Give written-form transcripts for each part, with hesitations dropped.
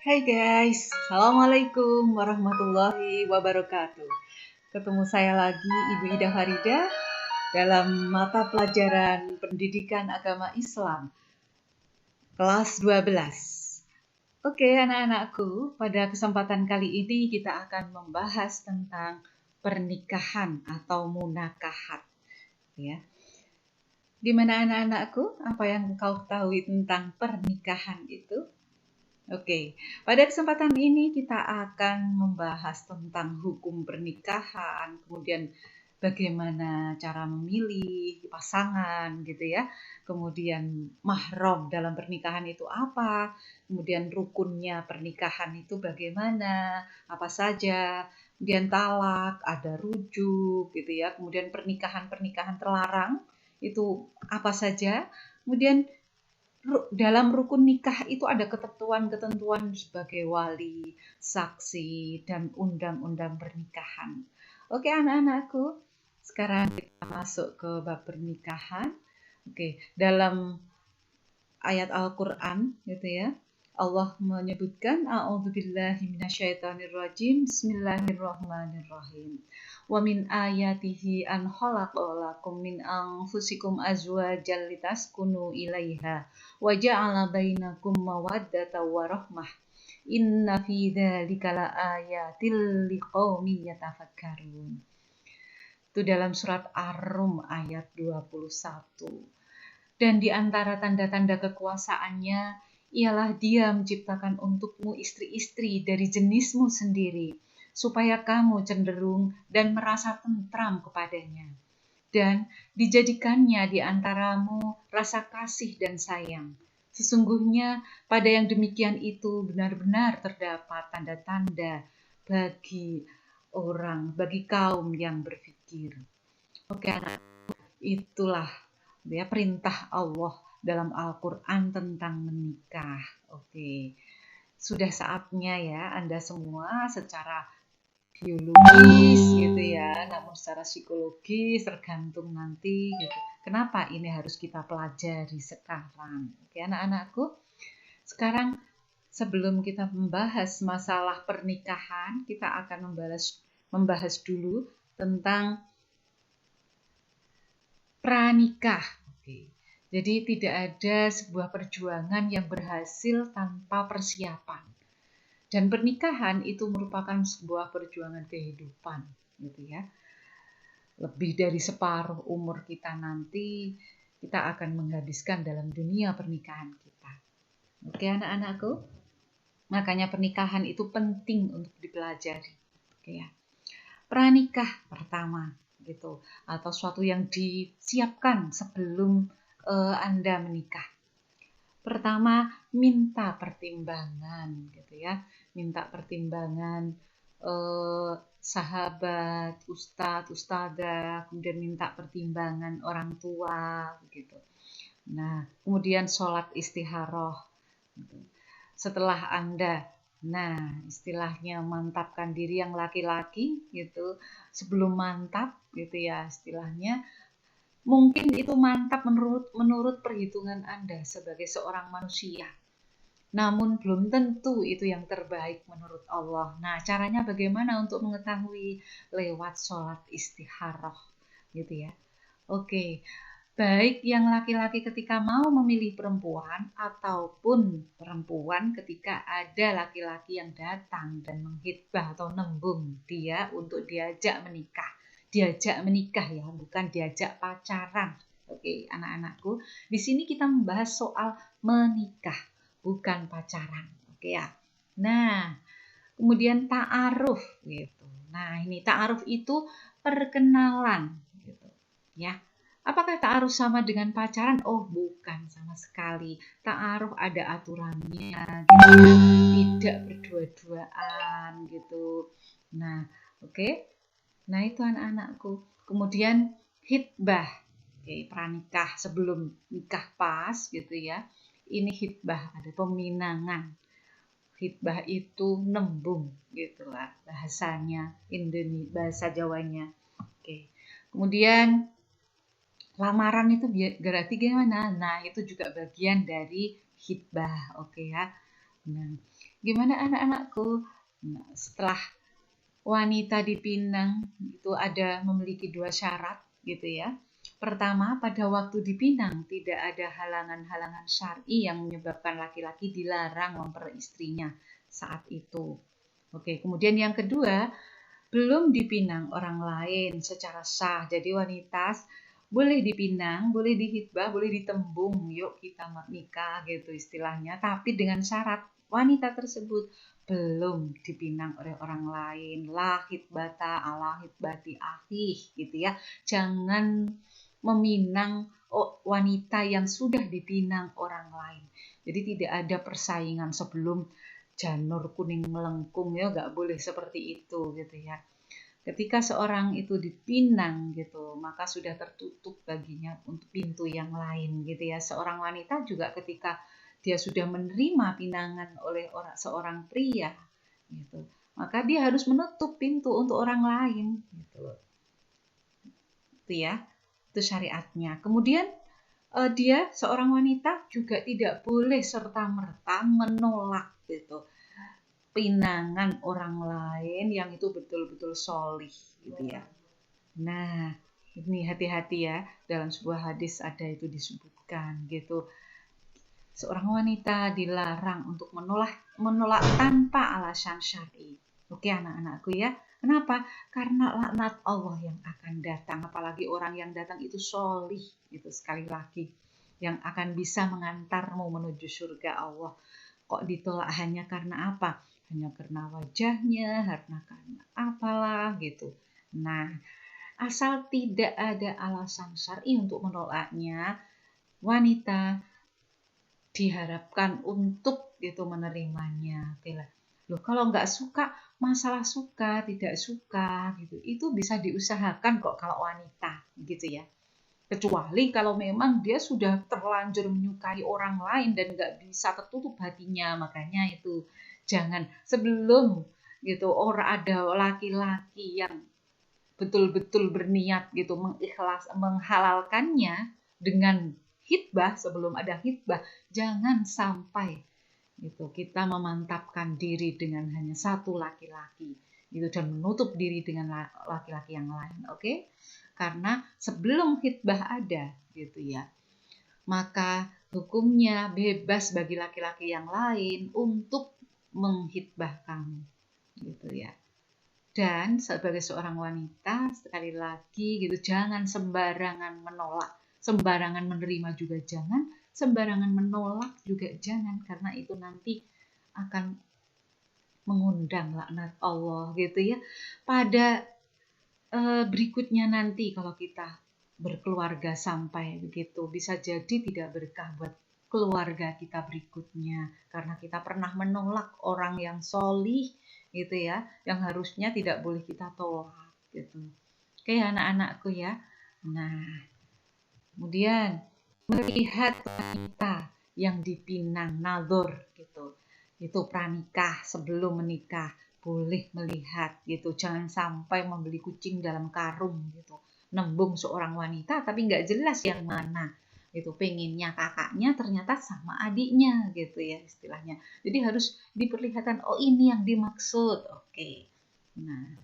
Hai guys, Assalamualaikum warahmatullahi wabarakatuh. Ketemu saya lagi Ibu Ida Farida dalam mata pelajaran Pendidikan Agama Islam kelas 12. Oke anak-anakku, pada kesempatan kali ini kita akan membahas tentang pernikahan atau munakahat. Ya. Gimana anak-anakku? Apa yang kau ketahui tentang pernikahan itu? Oke, pada kesempatan ini kita akan membahas tentang hukum pernikahan, kemudian bagaimana cara memilih pasangan gitu ya. Kemudian mahram dalam pernikahan itu apa? Kemudian rukunnya pernikahan itu bagaimana? Apa saja? Kemudian talak, ada rujuk gitu ya. Kemudian pernikahan-pernikahan terlarang itu apa saja? Kemudian dalam rukun nikah itu ada ketentuan-ketentuan sebagai wali, saksi, dan undang-undang pernikahan. Oke anak-anakku, sekarang kita masuk ke bab pernikahan. Oke, dalam ayat Al-Quran gitu ya, Allah menyebutkan A'udzubillahi minasyaitonirrajim, Bismillahirrahmanirrahim. Wa min ayatihi an khalaqalakum min anfusikum azwajan litaskunu ilaiha wa ja'ala bainakum mawaddatan wa rahmah. Inna fi dzalika laayatil liqaumin yatafakkarun. Itu dalam surat Ar-Rum ayat 21. Dan di antara tanda-tanda kekuasaannya ialah Dia menciptakan untukmu istri-istri dari jenismu sendiri, supaya kamu cenderung dan merasa tentram kepadanya. Dan dijadikannya di antaramu rasa kasih dan sayang. Sesungguhnya pada yang demikian itu benar-benar terdapat tanda-tanda bagi kaum yang berpikir. Oke, anak, itulah ya perintah Allah dalam Al-Quran tentang menikah. Oke, sudah saatnya ya Anda semua secara biologis gitu ya, namun secara psikologis tergantung nanti gitu. Kenapa ini harus kita pelajari sekarang? Oke anak-anakku, sekarang sebelum kita membahas masalah pernikahan, kita akan membahas dulu tentang pranikah. Oke. Jadi tidak ada sebuah perjuangan yang berhasil tanpa persiapan. Dan pernikahan itu merupakan sebuah perjuangan kehidupan, gitu ya. Lebih dari separuh umur kita nanti kita akan menghabiskan dalam dunia pernikahan kita. Oke anak-anakku, makanya pernikahan itu penting untuk dipelajari. Oke ya. Pranikah pertama gitu, atau suatu yang disiapkan sebelum Anda menikah. Pertama, minta pertimbangan gitu ya. Minta pertimbangan sahabat, ustadz, ustadzah, kemudian minta pertimbangan orang tua gitu. Nah, kemudian sholat istikharah. Gitu. Setelah Anda istilahnya mantapkan diri yang laki-laki gitu, sebelum mantap gitu ya istilahnya, mungkin itu mantap menurut perhitungan Anda sebagai seorang manusia. Namun belum tentu itu yang terbaik menurut Allah. Nah, caranya bagaimana untuk mengetahui? Lewat sholat istikharah gitu ya. Oke. Baik yang laki-laki ketika mau memilih perempuan ataupun perempuan ketika ada laki-laki yang datang dan menghitbah atau nembung dia untuk diajak menikah. Diajak menikah ya, bukan diajak pacaran. Oke, anak-anakku, di sini kita membahas soal menikah, bukan pacaran. Oke ya. Nah, kemudian ta'aruf gitu. Nah, ini ta'aruf itu perkenalan gitu. Ya. Apakah ta'aruf sama dengan pacaran? Oh, bukan sama sekali. Ta'aruf ada aturannya gitu. Tidak berdua-duaan gitu. Nah, oke. Nah, itu anak-anakku. Kemudian hitbah. Oke, pranikah sebelum nikah pas gitu ya. Ini hitbah, ada peminangan. Hitbah itu nembung gitulah bahasanya Indonesia, bahasa Jawanya. Oke. Kemudian lamaran itu berarti gimana? Nah, itu juga bagian dari hitbah, oke ya. Nah, gimana anak-anakku? Nah, setelah wanita dipinang itu ada memiliki dua syarat gitu ya. Pertama, pada waktu dipinang tidak ada halangan-halangan syar'i yang menyebabkan laki-laki dilarang memperistrinya saat itu. Oke, kemudian yang kedua, belum dipinang orang lain secara sah. Jadi wanita boleh dipinang, boleh dihitbah, boleh ditembung, yuk kita nikah gitu istilahnya, tapi dengan syarat wanita tersebut belum dipinang oleh orang lain. La hitbata ala hitbati ahih gitu ya. Jangan meminang wanita yang sudah dipinang orang lain. Jadi tidak ada persaingan sebelum janur kuning melengkung, ya nggak boleh seperti itu gitu ya. Ketika seorang itu dipinang gitu, maka sudah tertutup baginya untuk pintu yang lain gitu ya. Seorang wanita juga ketika dia sudah menerima pinangan oleh seorang pria gitu, maka dia harus menutup pintu untuk orang lain gitu. Itu ya, itu syariatnya. Kemudian dia seorang wanita juga tidak boleh serta-merta menolak gitu pinangan orang lain yang itu betul-betul solih gitu ya. Nah, ini hati-hati ya, dalam sebuah hadis ada itu disebutkan gitu. Seorang wanita dilarang untuk menolak tanpa alasan syar'i. Oke anak-anakku ya. Kenapa? Karena laknat Allah yang akan datang, apalagi orang yang datang itu solih, itu sekali lagi yang akan bisa mengantarmu menuju surga Allah. Kok ditolak hanya karena apa? Hanya karena wajahnya, karena apalah gitu. Nah, asal tidak ada alasan syar'i untuk menolaknya, wanita diharapkan untuk gitu menerimanya. Oke lah. Loh, kalau nggak suka, masalah suka, tidak suka gitu. Itu bisa diusahakan kok kalau wanita gitu ya. Kecuali kalau memang dia sudah terlanjur menyukai orang lain dan nggak bisa tertutup hatinya, makanya itu jangan sebelum gitu orang ada laki-laki yang betul-betul berniat gitu menghalalkannya dengan hitbah, sebelum ada hitbah jangan sampai gitu kita memantapkan diri dengan hanya satu laki-laki gitu dan menutup diri dengan laki-laki yang lain. Oke? Karena sebelum hitbah ada gitu ya, maka hukumnya bebas bagi laki-laki yang lain untuk menghitbah kamu gitu ya. Dan sebagai seorang wanita, sekali lagi gitu, jangan sembarangan menolak, sembarangan menerima juga jangan, sembarangan menolak juga jangan, karena itu nanti akan mengundang laknat Allah gitu ya. Pada berikutnya nanti kalau kita berkeluarga sampai begitu, bisa jadi tidak berkah buat keluarga kita berikutnya karena kita pernah menolak orang yang solih gitu ya, yang harusnya tidak boleh kita tolak gitu. Oke anak-anakku ya. Nah, kemudian melihat wanita yang dipinang nador gitu, itu pranikah sebelum menikah boleh melihat gitu, jangan sampai membeli kucing dalam karung gitu, nembung seorang wanita tapi nggak jelas yang mana gitu, pengennya kakaknya ternyata sama adiknya gitu ya istilahnya. Jadi harus diperlihatkan, oh ini yang dimaksud. Oke. Nah,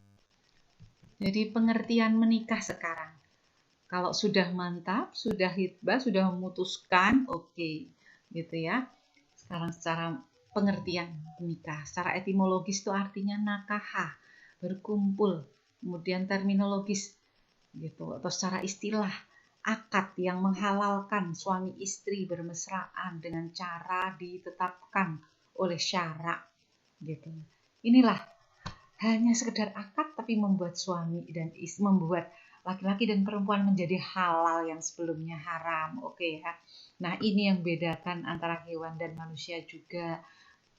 jadi pengertian menikah sekarang, kalau sudah mantap, sudah hitbah, sudah memutuskan, oke, gitu ya. Sekarang secara pengertian menikah, secara etimologis itu artinya nakaha, berkumpul. Kemudian terminologis gitu atau secara istilah akad yang menghalalkan suami istri bermesraan dengan cara ditetapkan oleh syara gitu. Inilah hanya sekedar akad tapi membuat suami dan istri, membuat laki-laki dan perempuan menjadi halal yang sebelumnya haram. Oke ya. Nah, ini yang bedakan antara hewan dan manusia juga.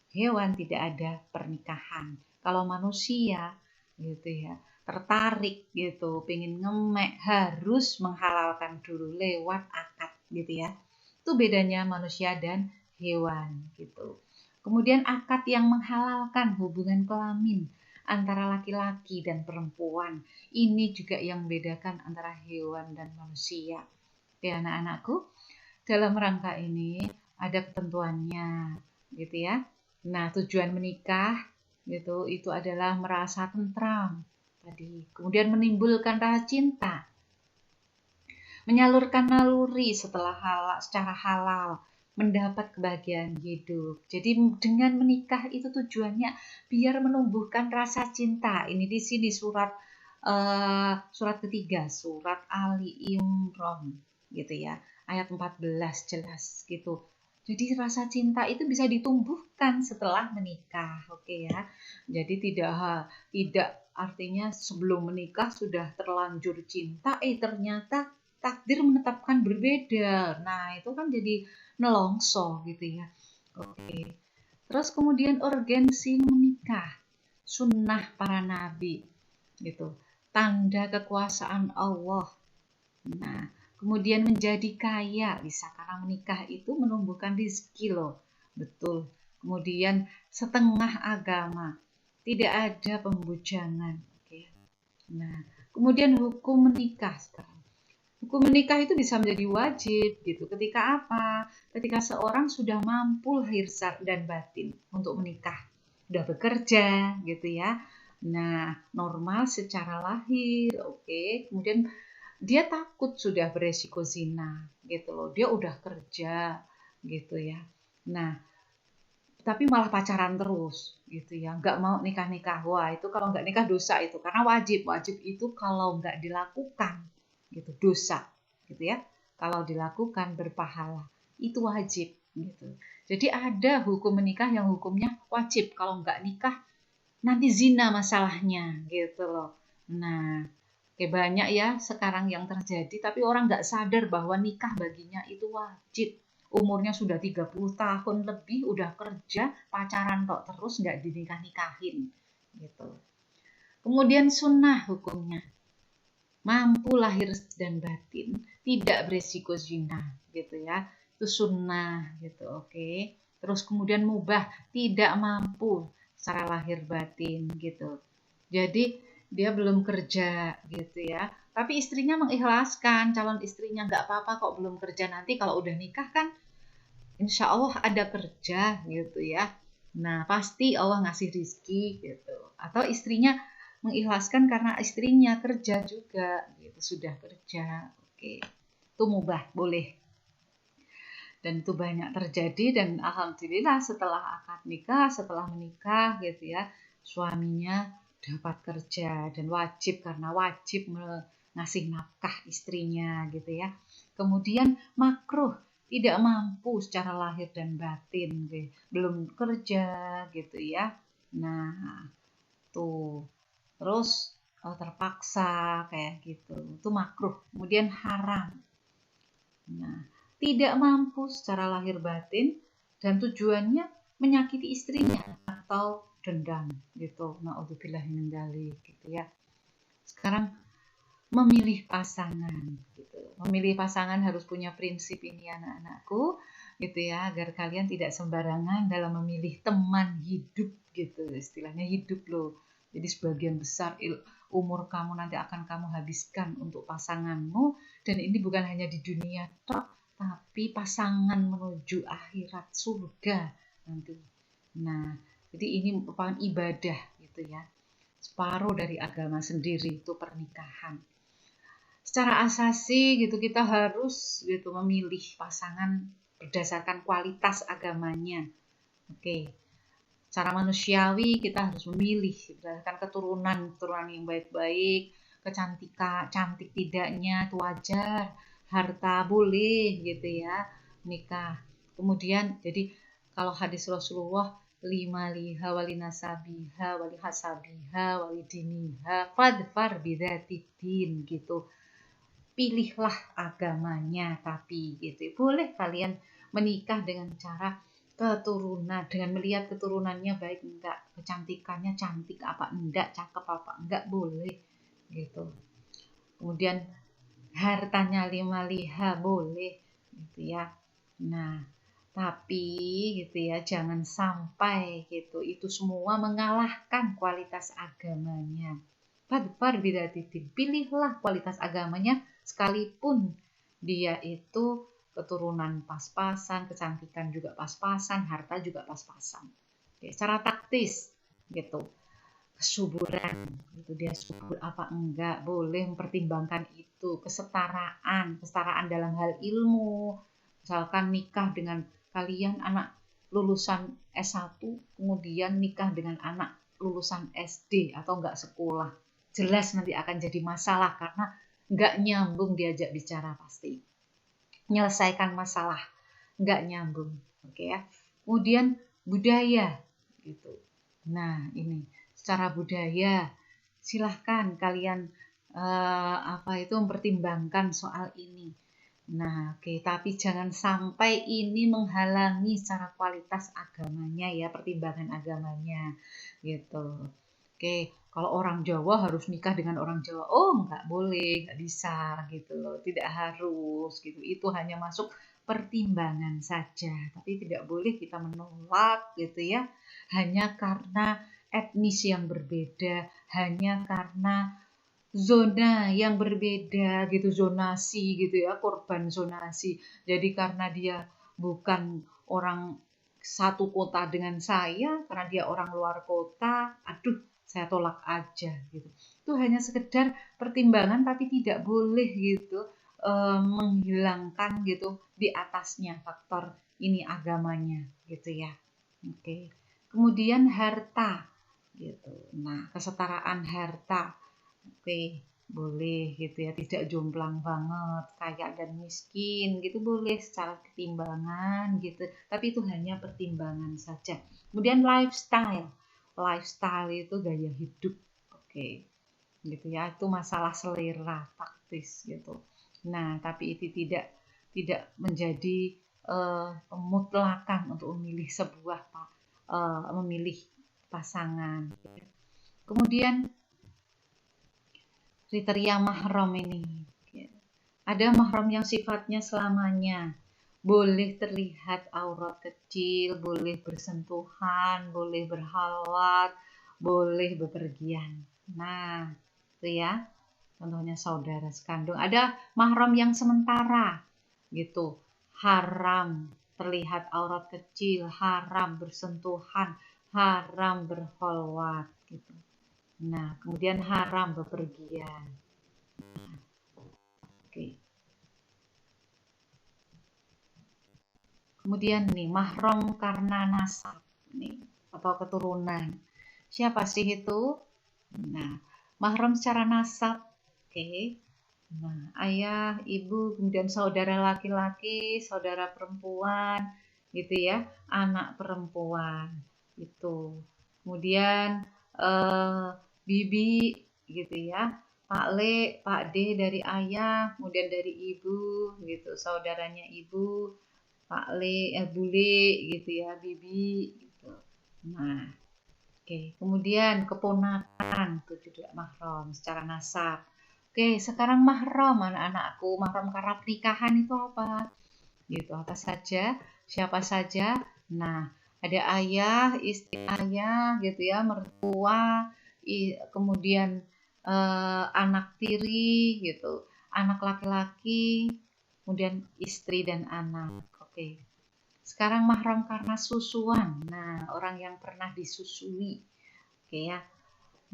Hewan tidak ada pernikahan. Kalau manusia gitu ya, tertarik gitu, pengen ngemek, harus menghalalkan dulu lewat akad gitu ya. Itu bedanya manusia dan hewan gitu. Kemudian akad yang menghalalkan hubungan kelamin antara laki-laki dan perempuan. Ini juga yang membedakan antara hewan dan manusia. Ya anak-anakku, dalam rangka ini ada ketentuannya gitu ya. Nah, tujuan menikah gitu itu adalah merasa tentram tadi. Kemudian menimbulkan rasa cinta, menyalurkan naluri secara halal, mendapat kebahagiaan hidup. Jadi dengan menikah itu tujuannya biar menumbuhkan rasa cinta. Ini di sini surat ketiga, surat Ali Imran gitu ya. Ayat 14 jelas gitu. Jadi rasa cinta itu bisa ditumbuhkan setelah menikah. Oke ya. Jadi tidak artinya sebelum menikah sudah terlanjur cinta, ternyata takdir menetapkan berbeda. Nah, itu kan jadi nelongso gitu ya. Oke. Terus kemudian urgensi menikah, sunnah para nabi gitu. Tanda kekuasaan Allah. Nah, kemudian menjadi kaya bisa karena menikah itu menumbuhkan rezeki loh. Betul. Kemudian setengah agama. Tidak ada pembujangan. Oke. Nah, kemudian hukum menikah sekarang. Hukum menikah itu bisa menjadi wajib gitu. Ketika apa? Ketika seorang sudah mampu lahir dan batin untuk menikah. Sudah bekerja gitu ya. Nah, normal secara lahir, oke. Kemudian dia takut sudah beresiko zina gitu loh. Dia udah kerja gitu ya. Nah, tapi malah pacaran terus gitu ya, nggak mau nikah-nikah. Wah, itu kalau nggak nikah dosa itu, karena wajib itu kalau nggak dilakukan gitu dosa gitu ya, kalau dilakukan berpahala, itu wajib gitu. Jadi ada hukum menikah yang hukumnya wajib, kalau nggak nikah nanti zina masalahnya gitu loh. Nah, kayak banyak ya sekarang yang terjadi, tapi orang nggak sadar bahwa nikah baginya itu wajib. Umurnya sudah 30 tahun lebih, udah kerja, pacaran kok terus nggak dinikah-nikahin. Gitu. Kemudian sunnah hukumnya. Mampu lahir dan batin, tidak beresiko zina. Gitu ya. Itu sunnah gitu, oke. Terus kemudian mubah, tidak mampu secara lahir batin gitu. Jadi dia belum kerja gitu ya, tapi istrinya mengikhlaskan, calon istrinya nggak apa-apa kok belum kerja, nanti kalau udah nikah kan insya Allah ada kerja gitu ya. Nah pasti Allah ngasih rizki gitu. Atau istrinya mengikhlaskan karena istrinya kerja juga gitu, sudah kerja. Oke, itu mubah, boleh. Dan itu banyak terjadi, dan alhamdulillah setelah akad nikah, setelah menikah gitu ya, suaminya dapat kerja dan wajib, karena wajib ngasih nafkah istrinya gitu ya. Kemudian makruh, tidak mampu secara lahir dan batin gitu. Belum kerja gitu ya. Nah, tuh. Terus terpaksa kayak gitu. Itu makruh. Kemudian haram. Nah, tidak mampu secara lahir batin dan tujuannya menyakiti istrinya atau dendam gitu. Naudzubillah min dzalik gitu ya. Sekarang memilih pasangan gitu. Memilih pasangan harus punya prinsip ini anak-anakku gitu ya, agar kalian tidak sembarangan dalam memilih teman hidup gitu. Istilahnya hidup loh. Jadi sebagian besar umur kamu nanti akan kamu habiskan untuk pasanganmu, dan ini bukan hanya di dunia toh, tapi pasangan menuju akhirat surga nanti. Nah, jadi ini merupakan ibadah gitu ya. Separuh dari agama sendiri itu pernikahan. Secara asasi gitu kita harus gitu memilih pasangan berdasarkan kualitas agamanya. Oke. Secara manusiawi kita harus memilih berdasarkan keturunan yang baik-baik, kecantikan, cantik tidaknya itu wajar, harta boleh gitu ya, nikah. Kemudian jadi kalau hadis Rasulullah, lima liha wali nasabiha wali hasabiha wali diniha fadfar bidatidin gitu. Pilihlah agamanya, tapi gitu. Boleh kalian menikah dengan cara keturunan, dengan melihat keturunannya baik enggak, kecantikannya cantik apa enggak, cakep apa enggak, boleh gitu. Kemudian hartanya lima liha boleh gitu ya. Nah, tapi gitu ya, jangan sampai gitu itu semua mengalahkan kualitas agamanya. Fadfar bidatidin, pilihlah kualitas agamanya sekalipun dia itu keturunan pas-pasan, kecantikan juga pas-pasan, harta juga pas-pasan. Oke, secara taktis gitu, kesuburan gitu, dia subur apa enggak, boleh mempertimbangkan itu. Kesetaraan dalam hal ilmu, misalkan nikah dengan kalian anak lulusan S1 kemudian nikah dengan anak lulusan SD atau enggak sekolah, jelas nanti akan jadi masalah karena enggak nyambung diajak bicara, pasti menyelesaikan masalah nggak nyambung. Oke ya. Kemudian budaya gitu. Nah, ini secara budaya silahkan kalian apa itu mempertimbangkan soal ini. Nah, oke, tapi jangan sampai ini menghalangi secara kualitas agamanya ya, pertimbangan agamanya gitu. Oke, kalau orang Jawa harus nikah dengan orang Jawa. Oh, nggak boleh, nggak bisa gitu loh. Tidak harus gitu. Itu hanya masuk pertimbangan saja, tapi tidak boleh kita menolak gitu ya. Hanya karena etnis yang berbeda, hanya karena zona yang berbeda gitu, zonasi gitu ya, korban zonasi. Jadi karena dia bukan orang satu kota dengan saya, karena dia orang luar kota, aduh saya tolak aja gitu. Itu hanya sekedar pertimbangan tapi tidak boleh gitu menghilangkan gitu di atasnya faktor ini agamanya gitu ya. Oke. Kemudian harta gitu. Nah, kesetaraan harta. Oke, boleh gitu ya, tidak jomplang banget, kaya dan miskin gitu boleh secara ketimbangan gitu, tapi itu hanya pertimbangan saja. Kemudian lifestyle, lifestyle itu gaya hidup, oke, gitu ya, itu masalah selera taktis gitu. Nah, tapi itu tidak menjadi mutlakan untuk memilih sebuah memilih pasangan. Kemudian kriteria mahram ini. Ada mahram yang sifatnya selamanya. Boleh terlihat aurat kecil, boleh bersentuhan, boleh berhalwat, boleh bepergian. Nah, itu ya. Contohnya saudara sekandung. Ada mahram yang sementara, gitu. Haram terlihat aurat kecil, haram bersentuhan, haram berhalwat, gitu. Nah, kemudian haram bepergian. Oke. Kemudian nih, mahram karena nasab nih atau keturunan. Siapa sih itu? Nah, mahram secara nasab. Oke. Nah, ayah, ibu, kemudian saudara laki-laki, saudara perempuan, gitu ya, anak perempuan, itu. Kemudian bibi, gitu ya, Pak Le, Pak D dari ayah, kemudian dari ibu, gitu, saudaranya ibu, Pak Le, Bule, gitu ya, bibi, gitu. Nah, oke, kemudian keponakan itu juga mahram secara nasab. Oke, sekarang mahram anak-anakku, mahram karena pernikahan itu apa? Gitu, apa saja, siapa saja. Nah, ada ayah, istri ayah, gitu ya, mertua, kemudian anak tiri, gitu, anak laki-laki, kemudian istri dan anak. Oke. Sekarang mahram karena susuan. Nah, orang yang pernah disusui. Oke ya,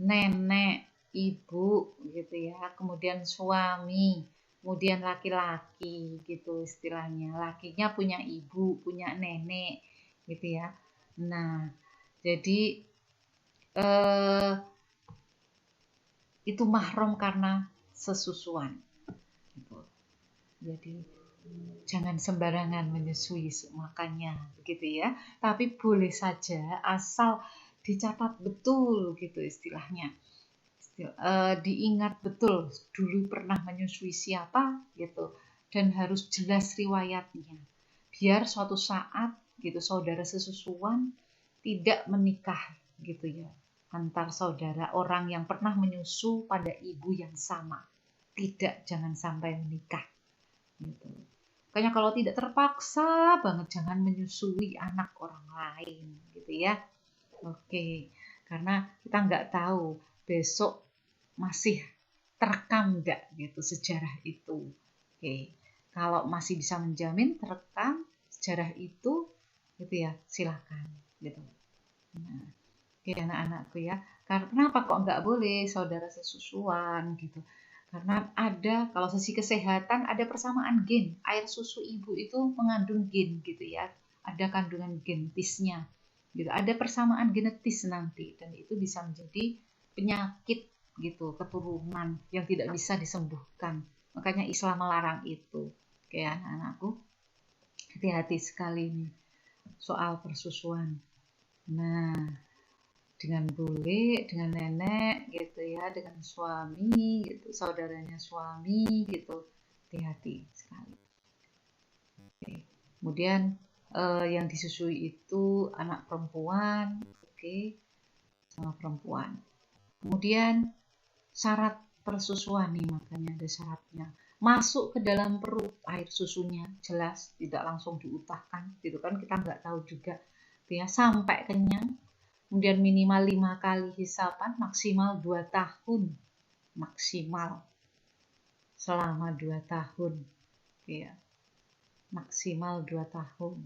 nenek, ibu gitu ya, kemudian suami, kemudian laki-laki gitu istilahnya. Lakinya punya ibu, punya nenek gitu ya. Nah, jadi eh, itu mahram karena sesusuan gitu. Jadi jangan sembarangan menyusui makanya begitu ya. Tapi boleh saja asal dicatat betul gitu istilahnya. Diingat betul dulu pernah menyusui siapa gitu dan harus jelas riwayatnya biar suatu saat gitu saudara sesusuan tidak menikah gitu ya antar saudara orang yang pernah menyusu pada ibu yang sama, tidak, jangan sampai menikah gitu. Makanya kalau tidak terpaksa banget jangan menyusui anak orang lain gitu ya. Oke, karena kita nggak tahu besok masih terekam nggak gitu sejarah itu. Oke, kalau masih bisa menjamin terekam sejarah itu gitu ya, silakan gitu. Nah, oke anak-anakku ya. Kenapa kok nggak boleh saudara sesusuan gitu? Karena ada, kalau sisi kesehatan ada persamaan gen. Air susu ibu itu mengandung gen gitu ya. Ada kandungan genetisnya gitu. Ada persamaan genetis nanti dan itu bisa menjadi penyakit gitu, keturunan yang tidak bisa disembuhkan. Makanya Islam melarang itu. Oke anak-anakku, hati-hati sekali nih soal persusuan. Nah, dengan bule, dengan nenek gitu ya, dengan suami gitu, saudaranya suami gitu, hati-hati sekali. Oke. Kemudian yang disusui itu anak perempuan, oke, sama perempuan. Kemudian syarat persusuan nih, makanya ada syaratnya. Masuk ke dalam perut air susunya, jelas tidak langsung diutahkan, gitu kan, kita nggak tahu juga, ya, sampai kenyang. Kemudian minimal 5 kali hisapan, maksimal 2 tahun. Maksimal selama 2 tahun. Ya, maksimal 2 tahun.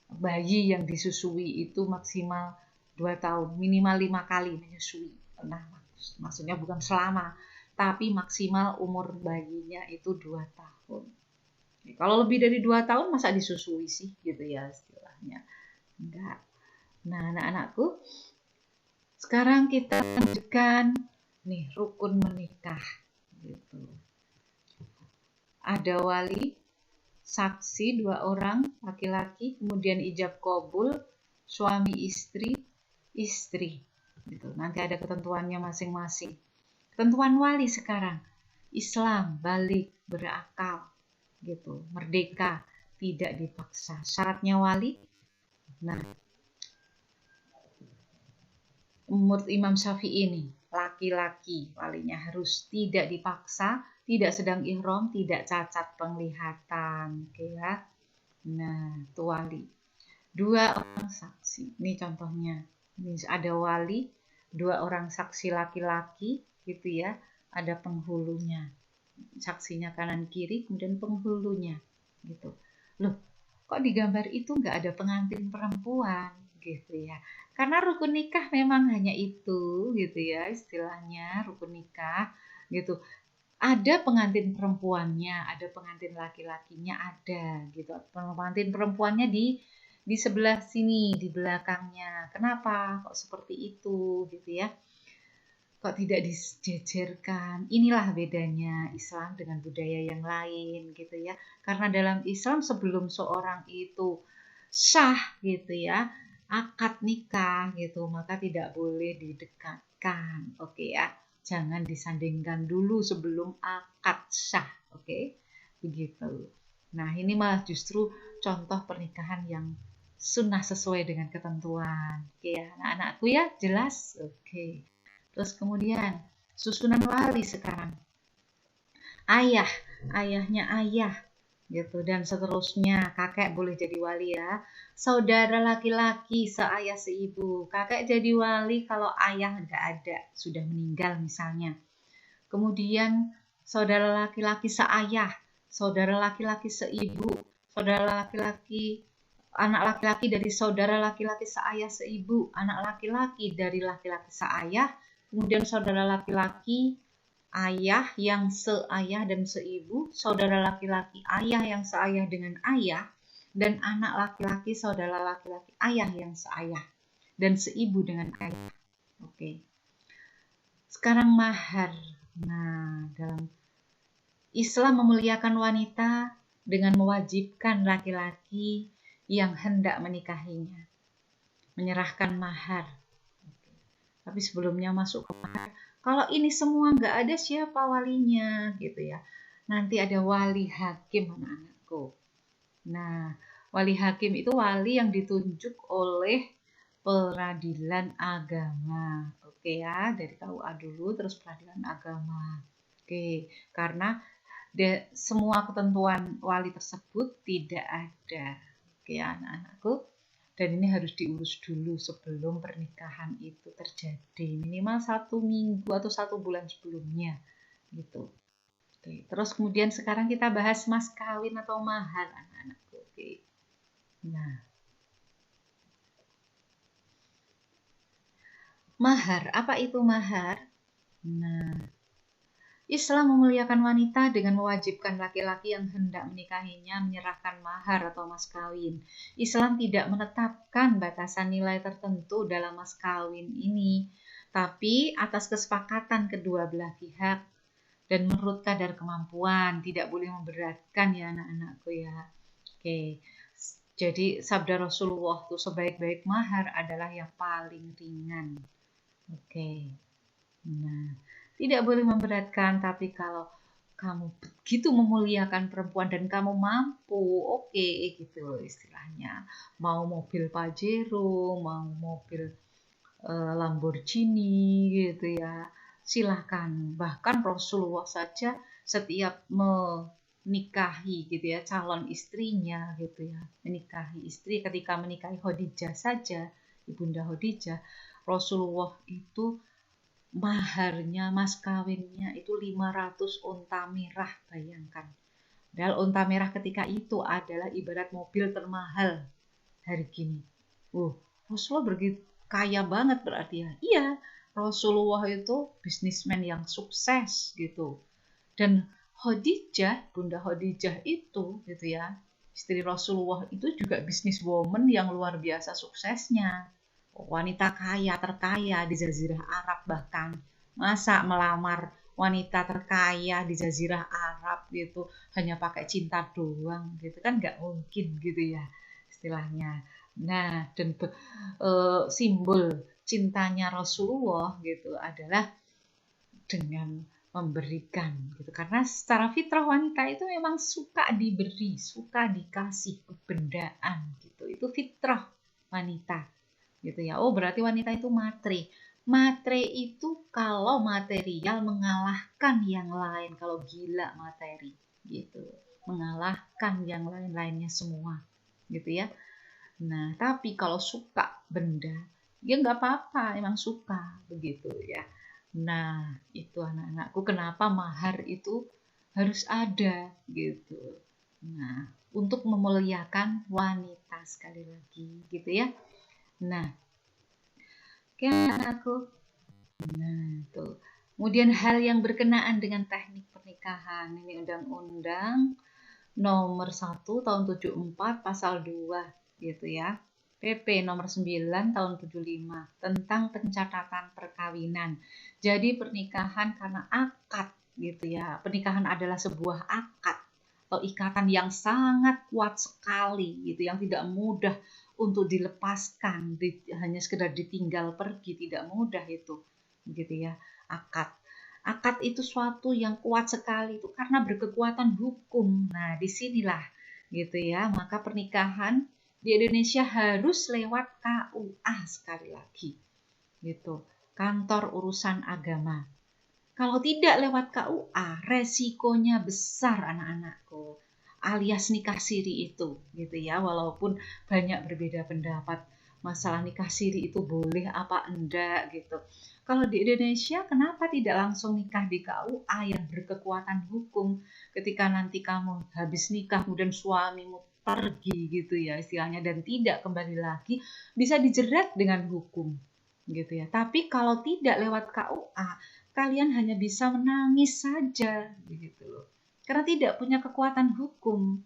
Bayi yang disusui itu maksimal 2 tahun, minimal 5 kali menyusui. Nah, maksudnya bukan selama, tapi maksimal umur bayinya itu 2 tahun. Kalau lebih dari 2 tahun masa disusui sih gitu ya istilahnya. Enggak. Nah, anak-anakku, sekarang kita lanjutkan nih rukun menikah gitu. Ada wali, saksi 2 orang laki-laki, kemudian ijab kabul, suami istri, istri gitu. Nanti ada ketentuannya masing-masing. Ketentuan wali sekarang, Islam, balik, berakal gitu, merdeka, tidak dipaksa. Syaratnya wali, nah, menurut Imam Syafi'i ini, laki-laki walinya harus tidak dipaksa, tidak sedang ihram, tidak cacat penglihatan, oke ya. Nah, itu wali. 2 orang saksi. Ini contohnya. Ini ada wali, 2 orang saksi laki-laki gitu ya. Ada penghulunya. Saksinya kanan kiri, kemudian penghulunya gitu. Loh, kok di gambar itu nggak ada pengantin perempuan gitu ya? Karena rukun nikah memang hanya itu gitu ya istilahnya rukun nikah gitu. Ada pengantin perempuannya, ada pengantin laki-lakinya ada gitu. Pengantin perempuannya di sebelah sini, di belakangnya. Kenapa kok seperti itu gitu ya? Kok tidak dijejerkan? Inilah bedanya Islam dengan budaya yang lain gitu ya. Karena dalam Islam sebelum seorang itu sah gitu ya, akad nikah gitu, maka tidak boleh didekatkan. Oke ya. Jangan disandingkan dulu sebelum akad sah. Oke. Begitu. Nah, ini malah justru contoh pernikahan yang sunnah sesuai dengan ketentuan. Oke ya, anak-anakku ya, jelas? Oke. Terus kemudian susunan wali sekarang. Ayah, ayahnya ayah gitu dan seterusnya. Kakek boleh jadi wali ya. Saudara laki-laki seayah seibu. Kakek jadi wali kalau ayah nggak ada, sudah meninggal misalnya. Kemudian saudara laki-laki seayah, saudara laki-laki seibu, saudara laki-laki, anak laki-laki dari saudara laki-laki seayah seibu, anak laki-laki dari laki-laki seayah, kemudian saudara laki-laki ayah yang seayah dan seibu, saudara laki-laki ayah yang seayah dengan ayah, dan anak laki-laki saudara laki-laki ayah yang seayah dan seibu dengan ayah. Oke. Sekarang mahar. Nah, dalam Islam memuliakan wanita dengan mewajibkan laki-laki yang hendak menikahinya menyerahkan mahar. Tapi sebelumnya masuk ke mahar, kalau ini semua nggak ada, siapa walinya gitu ya. Nanti ada wali hakim anak-anakku. Nah, wali hakim itu wali yang ditunjuk oleh peradilan agama. Oke ya, dari KUA dulu terus peradilan agama. Oke, karena semua ketentuan wali tersebut tidak ada. Oke ya, anak-anakku. Dan ini harus diurus dulu sebelum pernikahan itu terjadi. Minimal 1 minggu atau 1 bulan sebelumnya. Gitu. Oke. Terus kemudian sekarang kita bahas mas kawin atau mahar anak-anakku. Oke. Nah, Mahar, apa itu mahar? Nah, Islam memuliakan wanita dengan mewajibkan laki-laki yang hendak menikahinya menyerahkan mahar atau mas kawin. Islam tidak menetapkan batasan nilai tertentu dalam mas kawin ini, tapi atas kesepakatan kedua belah pihak dan menurut kadar kemampuan, tidak boleh memberatkan ya anak-anakku ya. Oke. Jadi sabda Rasulullah tuh sebaik-baik mahar adalah yang paling ringan. Oke. Nah, tidak boleh memberatkan, tapi kalau kamu begitu memuliakan perempuan dan kamu mampu, oke, gitu istilahnya. Mau mobil Pajero, mau mobil Lamborghini gitu ya. Silahkan. Bahkan Rasulullah saja setiap menikahi gitu ya, calon istrinya gitu ya. Menikahi istri ketika menikahi Khadijah saja, Ibunda Khadijah, Rasulullah itu maharnya, mas kawinnya itu 500 unta merah, bayangkan. Padahal unta merah ketika itu adalah ibarat mobil termahal hari gini. Rasulullah begitu kaya banget berarti ya. Iya, Rasulullah itu bisnismen yang sukses gitu. Dan Khadijah, Bunda Khadijah itu gitu ya, istri Rasulullah itu juga bisniswoman yang luar biasa suksesnya. Wanita kaya terkaya di Jazirah Arab bahkan. Masa melamar wanita terkaya di Jazirah Arab gitu hanya pakai cinta doang gitu kan nggak mungkin gitu ya istilahnya. Nah, dan simbol cintanya Rasulullah gitu adalah dengan memberikan gitu. Karena secara fitrah wanita itu memang suka diberi, suka dikasih kebendaan gitu. Itu fitrah wanita gitu ya. Oh, berarti wanita itu matre. Matre itu kalau material mengalahkan yang lain, kalau gila materi gitu. Mengalahkan yang lain-lainnya semua gitu ya. Nah, tapi kalau suka benda, ya nggak apa-apa, emang suka begitu ya. Nah, itu anak-anakku kenapa mahar itu harus ada gitu. Nah, untuk memuliakan wanita sekali lagi gitu ya. Nah, oke anak-anakku. Nah, tuh. Kemudian hal yang berkenaan dengan teknik pernikahan. Ini undang-undang nomor 1 tahun 74 pasal 2 gitu ya. PP nomor 9 tahun 75 tentang pencatatan perkawinan. Jadi pernikahan karena akad gitu ya. Pernikahan adalah sebuah akad atau ikatan yang sangat kuat sekali gitu, yang tidak mudah untuk dilepaskan, hanya sekedar ditinggal pergi, tidak mudah itu gitu ya. Akad itu suatu yang kuat sekali itu karena berkekuatan hukum. Nah, disinilah gitu ya. Maka pernikahan di Indonesia harus lewat KUA sekali lagi. Gitu. Kantor Urusan Agama. Kalau tidak lewat KUA, resikonya besar anak-anakku. Alias nikah siri itu, gitu ya. Walaupun banyak berbeda pendapat masalah nikah siri itu boleh apa enggak gitu. Kalau di Indonesia kenapa tidak langsung nikah di KUA yang berkekuatan hukum ketika nanti kamu habis nikah kemudian suamimu pergi gitu ya istilahnya dan tidak kembali lagi bisa dijerat dengan hukum gitu ya. Tapi kalau tidak lewat KUA kalian hanya bisa menangis saja begitu loh. Karena tidak punya kekuatan hukum.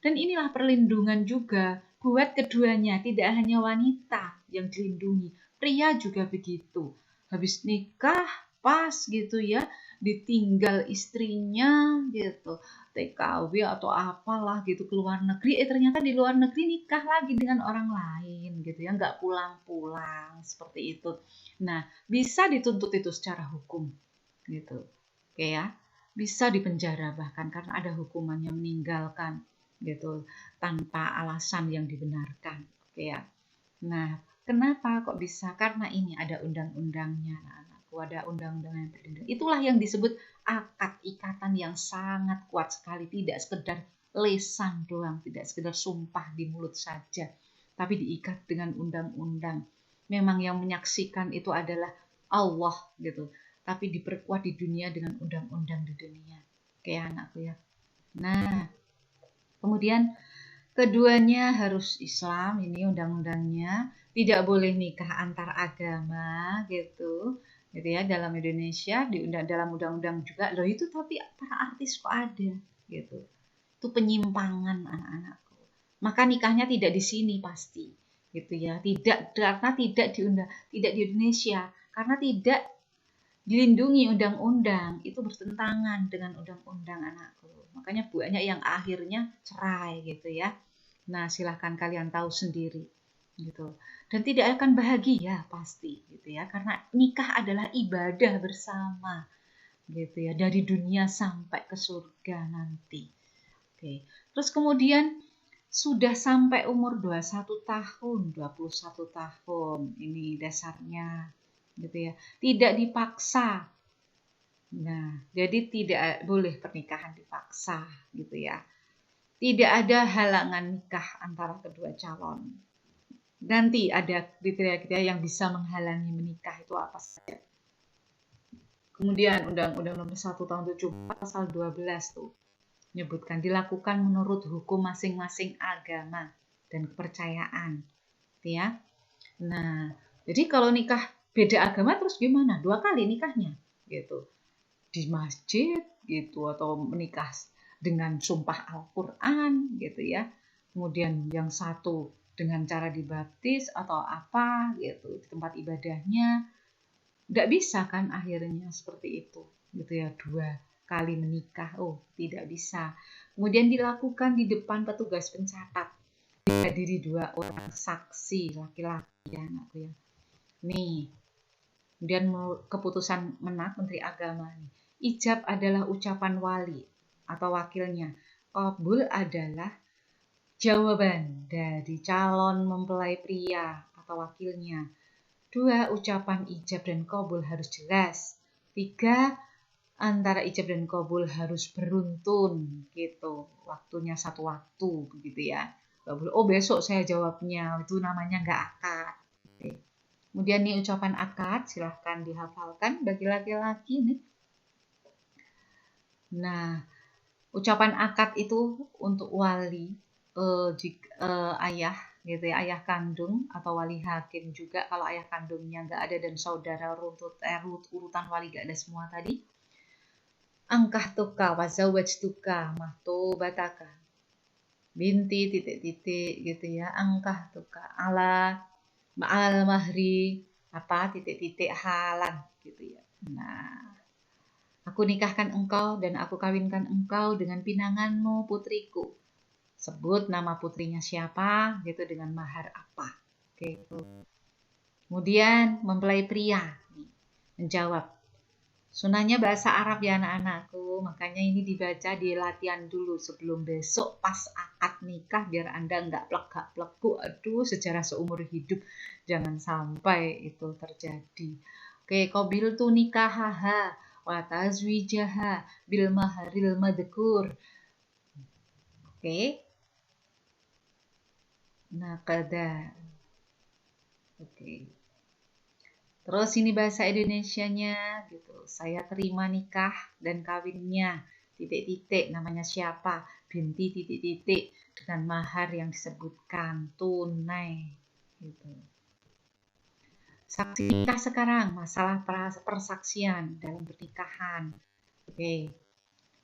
Dan inilah perlindungan juga buat keduanya, tidak hanya wanita yang dilindungi, pria juga begitu. Habis nikah pas gitu ya, ditinggal istrinya gitu, TKW atau apalah gitu ke luar negeri, ternyata di luar negeri nikah lagi dengan orang lain gitu ya, nggak pulang-pulang seperti itu. Nah, bisa dituntut itu secara hukum gitu. Oke ya, bisa dipenjara bahkan karena ada hukumannya meninggalkan gitu tanpa alasan yang dibenarkan. Oke ya. Nah, kenapa kok bisa? Karena ini ada undang-undangnya, anak-anakku, ada undang-undang yang berlindung. Itulah yang disebut akad ikatan yang sangat kuat sekali, tidak sekedar lesan doang, tidak sekedar sumpah di mulut saja, tapi diikat dengan undang-undang. Memang yang menyaksikan itu adalah Allah gitu, tapi diperkuat di dunia dengan undang-undang di dunia. Oke anakku ya. Nah, kemudian Keduanya harus Islam, ini undang-undangnya. Tidak boleh nikah antar agama gitu. Gitu ya, dalam Indonesia dalam undang-undang juga. Loh itu tapi para artis kok ada gitu. Itu penyimpangan anak-anakku. Maka nikahnya tidak di sini pasti gitu ya. Tidak karena tidak di Indonesia, karena tidak dilindungi undang-undang, itu bertentangan dengan undang-undang anakku. Makanya banyak yang akhirnya cerai gitu ya. Nah, silahkan kalian tahu sendiri gitu. Dan tidak akan bahagia pasti gitu ya, karena nikah adalah ibadah bersama gitu ya, dari dunia sampai ke surga nanti. Oke. Terus kemudian sudah sampai umur 21 tahun, 21 tahun. Ini dasarnya gitu ya. Tidak dipaksa. Nah, jadi tidak boleh pernikahan dipaksa gitu ya. Tidak ada halangan nikah antara kedua calon. Nanti ada kriteria-kriteria yang bisa menghalangi menikah itu apa saja. Kemudian Undang-Undang Nomor 1 Tahun 74 Pasal 12 tuh menyebutkan dilakukan menurut hukum masing-masing agama dan kepercayaan, ya. Nah, jadi kalau nikah beda agama terus gimana? 2 kali nikahnya, gitu. Di masjid, gitu, atau menikah dengan sumpah Al-Quran, gitu ya. Kemudian yang satu dengan cara dibaptis atau apa, gitu, di tempat ibadahnya. Nggak bisa kan akhirnya seperti itu, gitu ya, 2 kali menikah. Oh, tidak bisa. Kemudian dilakukan di depan petugas pencatat. Dihadiri 2 orang saksi laki-laki ya anakku ya. Nih, kemudian keputusan Menteri Agama nih. Ijab adalah ucapan wali atau wakilnya. Qabul adalah jawaban dari calon mempelai pria atau wakilnya. 2, ucapan ijab dan qabul harus jelas. 3, antara ijab dan qabul harus beruntun gitu. Waktunya satu waktu begitu ya. Gak boleh, oh besok saya jawabnya, itu namanya nggak akad. Oke. Kemudian nih ucapan akad, silahkan dihafalkan bagi laki-laki nih. Nah, ucapan akad itu untuk wali, ayah gitu ya, ayah kandung atau wali hakim juga. Kalau ayah kandungnya nggak ada dan saudara urutan wali nggak ada semua tadi. Angkah tuka wazawajtuka mahtobataka binti titik-titik gitu ya, angkah tuka ala ma'al mahri apa titik-titik halan gitu ya. Nah, aku nikahkan engkau dan aku kawinkan engkau dengan pinanganmu putriku. Sebut nama putrinya siapa gitu dengan mahar apa. Gitu. Kemudian mempelai pria menjawab. Sunahnya bahasa Arab ya anak-anakku, makanya ini dibaca di latihan dulu sebelum besok pas akad nikah biar Anda nggak plek-plek, aduh sejarah seumur hidup, jangan sampai itu terjadi. Oke, qabil tu nikahaha wa tazwijaha bil maharil madkur. Oke. Nah, kada. Oke. Terus ini bahasa Indonesianya gitu. Saya terima nikah dan kawinnya titik-titik namanya siapa? Binti titik-titik dengan mahar yang disebutkan tunai gitu. Saksi nikah sekarang, masalah persaksian dalam pernikahan. Oke.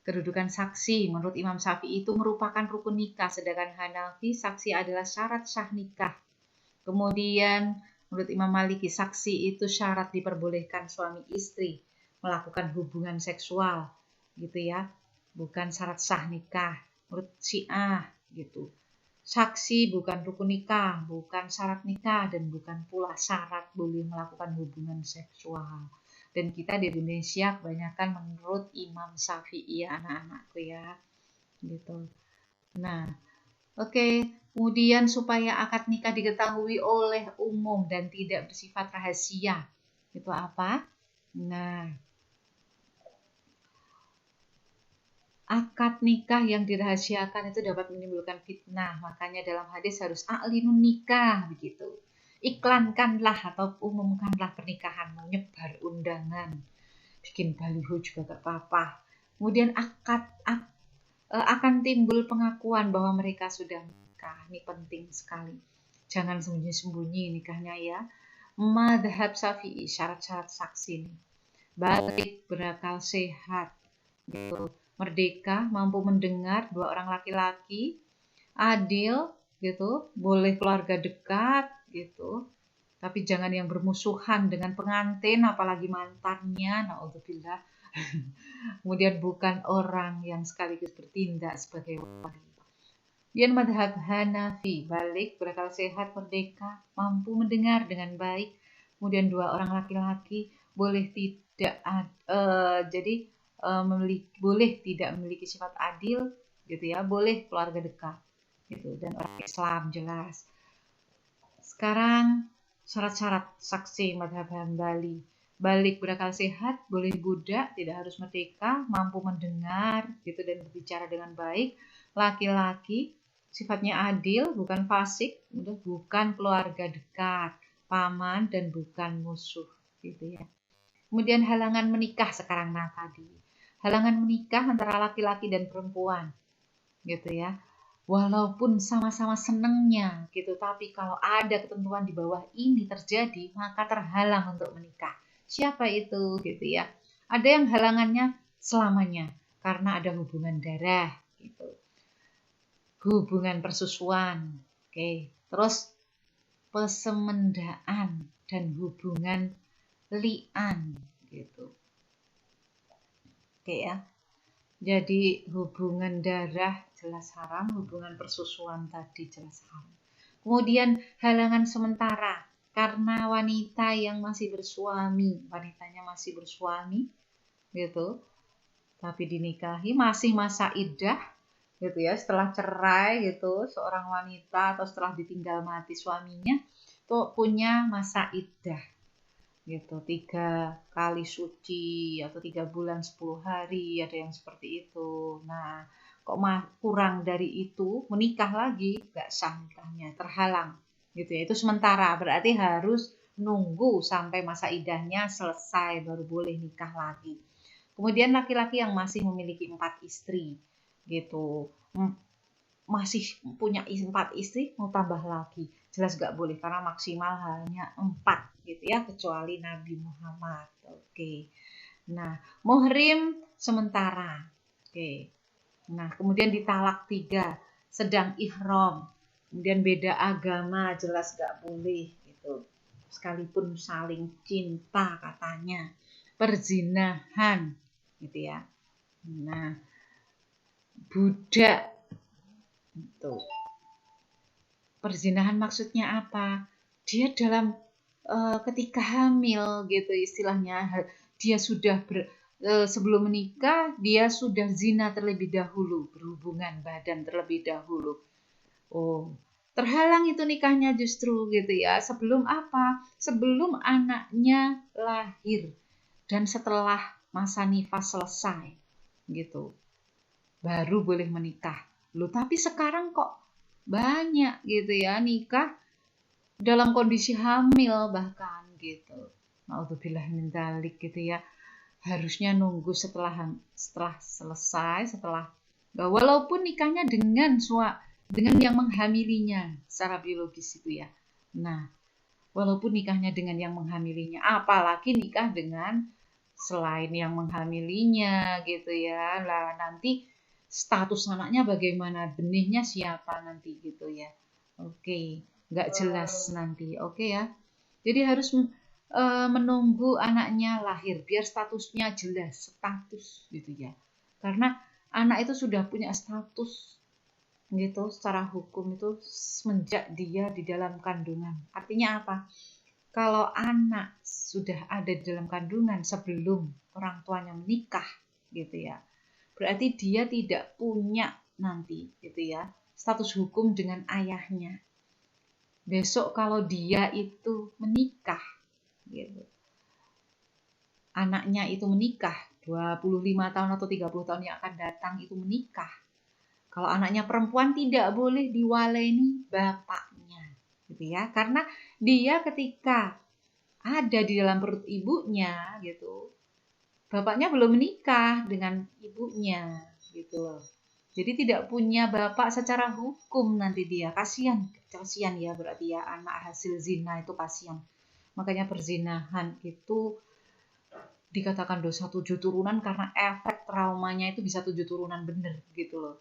Kedudukan saksi menurut Imam Syafi'i itu merupakan rukun nikah, sedangkan Hanafi saksi adalah syarat sah nikah. Kemudian menurut Imam Maliki, saksi itu syarat diperbolehkan suami istri melakukan hubungan seksual, gitu ya, bukan syarat sah nikah. Menurut Syiah, gitu. Saksi bukan rukun nikah, bukan syarat nikah, dan bukan pula syarat boleh melakukan hubungan seksual. Dan kita di Indonesia kebanyakan menurut Imam Syafi'i anak-anakku ya, gitu. Nah, oke, kemudian supaya akad nikah diketahui oleh umum dan tidak bersifat rahasia. Itu apa? Nah, akad nikah yang dirahasiakan itu dapat menimbulkan fitnah. Makanya dalam hadis harus a'linun nikah begitu. Iklankanlah atau umumkanlah pernikahan, menyebar undangan. Bikin baliho juga gak apa-apa. Kemudian akan timbul pengakuan bahwa mereka sudah menikah. Ini penting sekali. Jangan sembunyi-sembunyi nikahnya ya. Madhab Syafi'i, syarat-syarat saksi nih. Balik, berakal sehat, gitu. Merdeka, mampu mendengar, 2 orang laki-laki, adil, gitu, boleh keluarga dekat, gitu. Tapi jangan yang bermusuhan dengan pengantin, apalagi mantannya, naudzubillah. Kemudian bukan orang yang sekaligus bertindak sebagai wali. Kemudian madhab Hanafi, balik, berakal sehat, merdeka, mampu mendengar dengan baik. Kemudian 2 orang laki-laki, boleh tidak boleh tidak memiliki sifat adil, gitu ya, boleh keluarga dekat, gitu, dan orang Islam jelas. Sekarang syarat-syarat saksi madhab Hambali. Balik, berakal sehat, boleh budak, tidak harus merdeka, mampu mendengar, gitu, dan berbicara dengan baik. Laki-laki, sifatnya adil, bukan fasik, bukan keluarga dekat, paman, dan bukan musuh, gitu ya. Kemudian halangan menikah sekarang tadi. Halangan menikah antara laki-laki dan perempuan, gitu ya. Walaupun sama-sama senengnya gitu, tapi kalau ada ketentuan di bawah ini terjadi, maka terhalang untuk menikah. Siapa itu gitu ya? Ada yang halangannya selamanya karena ada hubungan darah gitu. Hubungan persusuan. Oke. Terus pesemendaan dan hubungan li'an gitu. Oke ya. Jadi hubungan darah jelas haram, hubungan persusuan tadi jelas haram. Kemudian halangan sementara karena wanita yang masih bersuami, wanitanya masih bersuami gitu, tapi dinikahi masih masa iddah gitu ya, setelah cerai gitu, seorang wanita atau setelah ditinggal mati suaminya tuh punya masa iddah gitu, 3 kali suci atau 3 bulan 10 hari, ada yang seperti itu. Nah, kok kurang dari itu menikah lagi, gak sah nikahnya, terhalang gitu ya. Itu sementara, berarti harus nunggu sampai masa iddahnya selesai baru boleh nikah lagi. Kemudian laki-laki yang masih memiliki 4 istri gitu, masih punya 4 istri mau tambah lagi, jelas gak boleh karena maksimal hanya 4 gitu ya, kecuali Nabi Muhammad. Oke. Nah, muhrim sementara. Oke. Nah, kemudian ditalak 3, sedang ihram. Kemudian beda agama, jelas gak boleh gitu. Sekalipun saling cinta katanya. Perzinahan gitu ya. Nah, budak itu. Perzinahan maksudnya apa? Dia dalam ketika hamil gitu istilahnya, dia sudah sebelum menikah dia sudah zina terlebih dahulu, berhubungan badan terlebih dahulu. Oh, terhalang itu nikahnya justru gitu ya. Sebelum apa? Sebelum anaknya lahir dan setelah masa nifas selesai gitu. Baru boleh menikah. Loh, tapi sekarang kok banyak gitu ya nikah dalam kondisi hamil bahkan gitu. Naudzubillah min dzalik gitu ya. Harusnya nunggu setelah selesai, walaupun nikahnya dengan yang menghamilinya secara biologis itu ya. Nah, walaupun nikahnya dengan yang menghamilinya, apalagi nikah dengan selain yang menghamilinya gitu ya. Lah nanti status anaknya bagaimana, benihnya siapa nanti gitu ya. Oke. Nggak jelas nanti, oke ya. Jadi harus menunggu anaknya lahir biar statusnya jelas, status gitu ya. Karena anak itu sudah punya status gitu secara hukum itu semenjak dia di dalam kandungan. Artinya apa? Kalau anak sudah ada di dalam kandungan sebelum orang tuanya menikah gitu ya, berarti dia tidak punya nanti gitu ya status hukum dengan ayahnya. Besok kalau dia itu menikah gitu, anaknya itu menikah 25 tahun atau 30 tahun yang akan datang itu menikah, kalau anaknya perempuan tidak boleh diwaleni bapaknya gitu ya, karena dia ketika ada di dalam perut ibunya gitu, bapaknya belum menikah dengan ibunya gitu loh. Jadi tidak punya bapak secara hukum nanti dia. Kasihan ya berarti ya, anak hasil zina itu kasihan. Makanya perzinahan itu dikatakan dosa 7 turunan karena efek traumanya itu bisa 7 turunan bener gitu loh.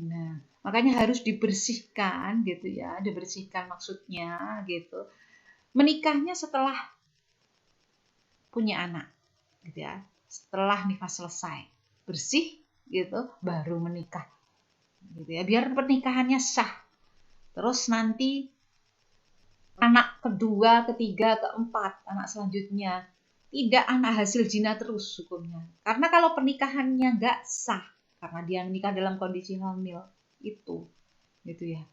Nah, makanya harus dibersihkan gitu ya, dibersihkan maksudnya gitu. Menikahnya setelah punya anak gitu ya, setelah nikah selesai, bersih gitu, baru menikah gitu ya, biar pernikahannya sah. Terus nanti anak kedua, ketiga, keempat, anak selanjutnya tidak anak hasil zina terus hukumnya. Karena kalau pernikahannya nggak sah, karena dia menikah dalam kondisi hamil, itu gitu ya.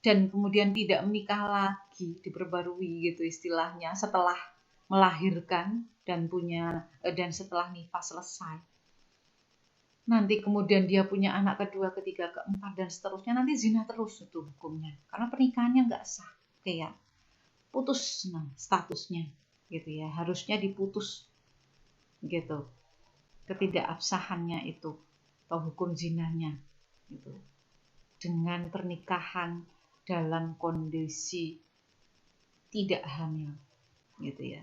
Dan kemudian tidak menikah lagi, diperbarui gitu istilahnya, setelah melahirkan dan setelah nifas selesai. Nanti kemudian dia punya anak kedua, ketiga, keempat, dan seterusnya, nanti zina terus itu hukumnya. Karena pernikahannya nggak sah, kayak putus statusnya gitu ya, harusnya diputus gitu, ketidakabsahannya itu atau hukum zinanya gitu, dengan pernikahan dalam kondisi tidak hamil gitu ya.